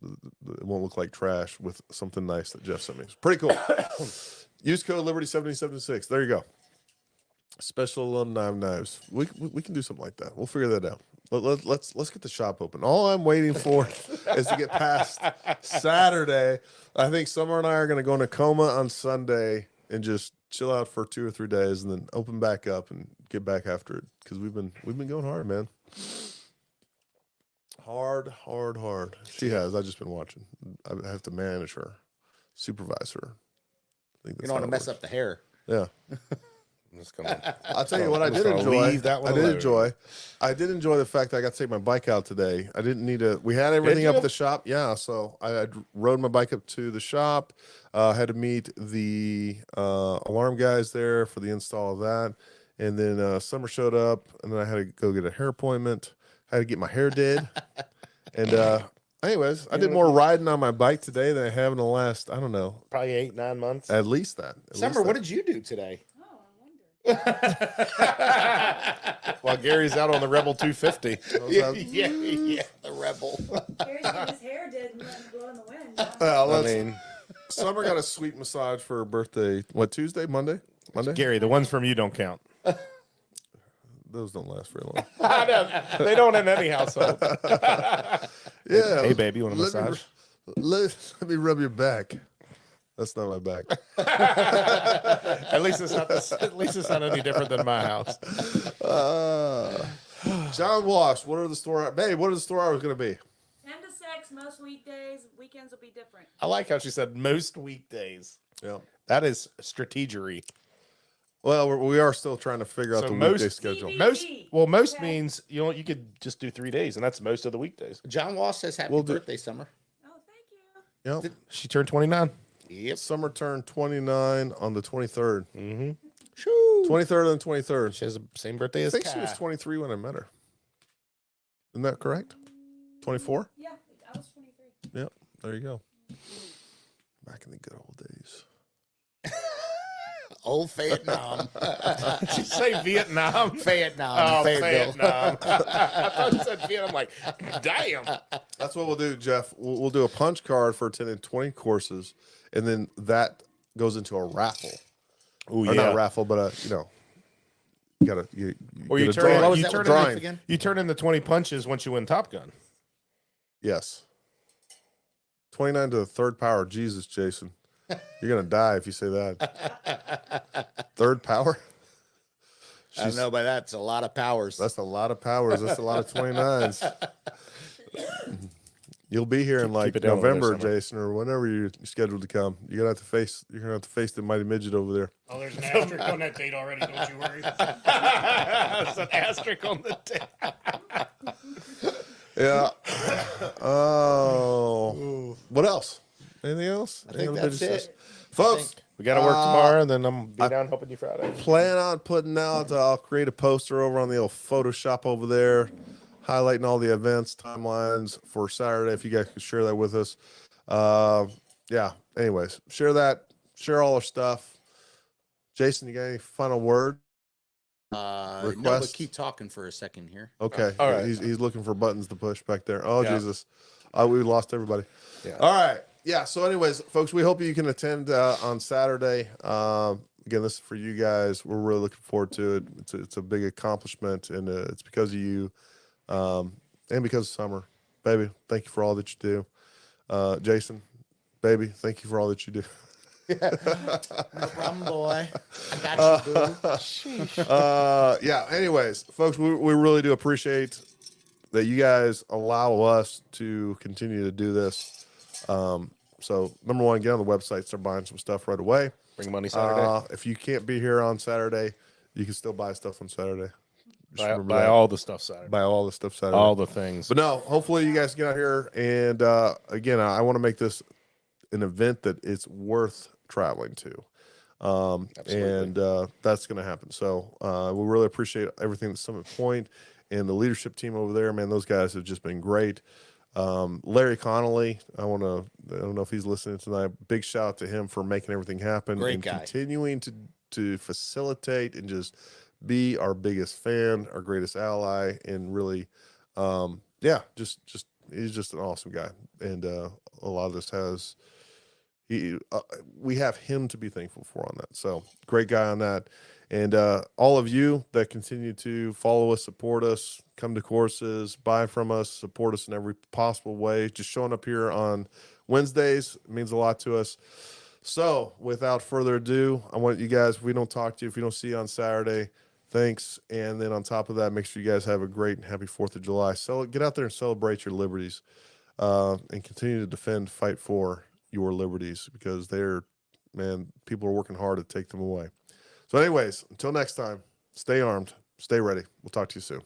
it won't look like trash with something nice that Jeff sent me. It's pretty cool. Use code Liberty 7076. There you go. Special alumni knives. We can do something like that. We'll figure that out. Let's get the shop open. All I'm waiting for is to get past Saturday. I think Summer and I are going to go in a coma on Sunday and just chill out for 2 or 3 days, and then open back up and get back after it because we've been going hard, man. Hard. She has. I've just been watching. I have to manage her, supervise her. I think you that's don't want how to it mess works. up the hair. Yeah. I'm just gonna, I'll tell you what I I'm just did gonna enjoy. leave that one I did alone. enjoy. I did enjoy the fact that I got to take my bike out today. I didn't need to. We had everything up you? at the shop. Yeah, so I rode my bike up to the shop. Had to meet the alarm guys there for the install of that, and then Summer showed up, and then I had to go get a hair appointment. Had to get my hair did, and anyways, I did more riding on my bike today than I have in the last. I don't know, probably 8-9 months. at least that. Summer, what did you do today? Oh, I wonder. While Gary's out on the Rebel 250. Yeah, the rebel. Gary's getting his hair did and letting it blow in the wind. I mean, Summer got a sweet massage for her birthday. What, Tuesday, Monday? Gary, the ones from you don't count. Those don't last very long. I know. They don't in any household. Yeah. Hey, baby, you want a Let me- massage? Let me rub your back. That's not my back. At least it's not any different than my house. John Walsh, what are the store hours going to be? 10 to 6, most weekdays. Weekends will be different. I like how she said most weekdays. Yeah. That is strategery. Well, we are still trying to figure out So the most- weekday schedule. Most Okay. means you could just do 3 days, and that's most of the weekdays. John Walsh says happy We'll do- birthday, Summer. Oh, thank you. Yep. She turned 29. Yep. Summer turned 29 on the 23rd. Mm-hmm. 23rd and 23rd. She has the same birthday I as think she was Kat. 23 when I met her. Isn't that correct? 24? Yeah, I was 23. Yep. There you go. Back in the good old days. Old Vietnam. Did you say Vietnam? Vietnam. Oh, Fayetteville. Vietnam. I thought you said Vietnam. I'm like, damn. That's what we'll do, Jeff. We'll do a punch card for attending 20 courses, and then that goes into a raffle. Oh, Or not raffle, but you gotta Or get you a turn- drawing. What was You that turn with it the drawing. knife again? You turn in the 20 punches once you win Top Gun. Yes. 29 to the third power. Jesus, Jason. You're gonna die if you say that. Third power? I don't know, but that's a lot of powers. That's a lot of powers. That's a lot of 29s. You'll be here in like it down over there, November, Summer. Jason, or whenever you're scheduled to come. You're gonna have to face the mighty midget over there. Oh, there's an asterisk on that date already. Don't you worry. That's an asterisk on the tape. Yeah. Oh. What else? Anything else? I think Any other that's business? it. Folks, We got to work tomorrow, and then I'm be down helping you Friday. plan on putting out, I'll create a poster over on the old Photoshop over there, highlighting all the events, timelines for Saturday. If you guys could share that with us. Yeah. Anyways, share that. Share all our stuff. Jason, you got any final word? No, but Request? keep talking for a second here. Okay. All right. He's looking for buttons to push back there. Oh, Yeah. Jesus. We lost everybody. Yeah. All right. Yeah. So, anyways, folks, we hope you can attend on Saturday. Again, this is for you guys. We're really looking forward to it. It's a big accomplishment, and it's because of you and because of Summer. Baby, thank you for all that you do. Jason, baby, thank you for all that you do. No problem, boy. I got you, boo. Yeah. Anyways, folks, we really do appreciate that you guys allow us to continue to do this. So number one, get on the website, start buying some stuff right away. Bring money Saturday. If you can't be here on Saturday, you can still buy stuff on Saturday. Just remember Buy that. all the stuff Saturday. Buy all the stuff Saturday. All the things. But no, hopefully you guys get out here. And again, I want to make this an event that it's worth traveling to. Absolutely. and that's going to happen. So we really appreciate everything that Summit Point and the leadership team over there, man. Those guys have just been great. Larry Connolly, I don't know if he's listening tonight. Big shout out to him for making everything happen Great and guy. continuing to facilitate and just be our biggest fan, our greatest ally, and really, just he's just an awesome guy. And a lot of this has we have him to be thankful for on that. So great guy on that. And all of you that continue to follow us, support us, come to courses, buy from us, support us in every possible way. Just showing up here on Wednesdays means a lot to us. So without further ado, I want you guys, if we don't talk to you, if we don't see you on Saturday, thanks. And then on top of that, make sure you guys have a great and happy 4th of July. So get out there and celebrate your liberties and continue to defend, fight for your liberties, because people are working hard to take them away. So anyways, until next time, stay armed, stay ready. We'll talk to you soon.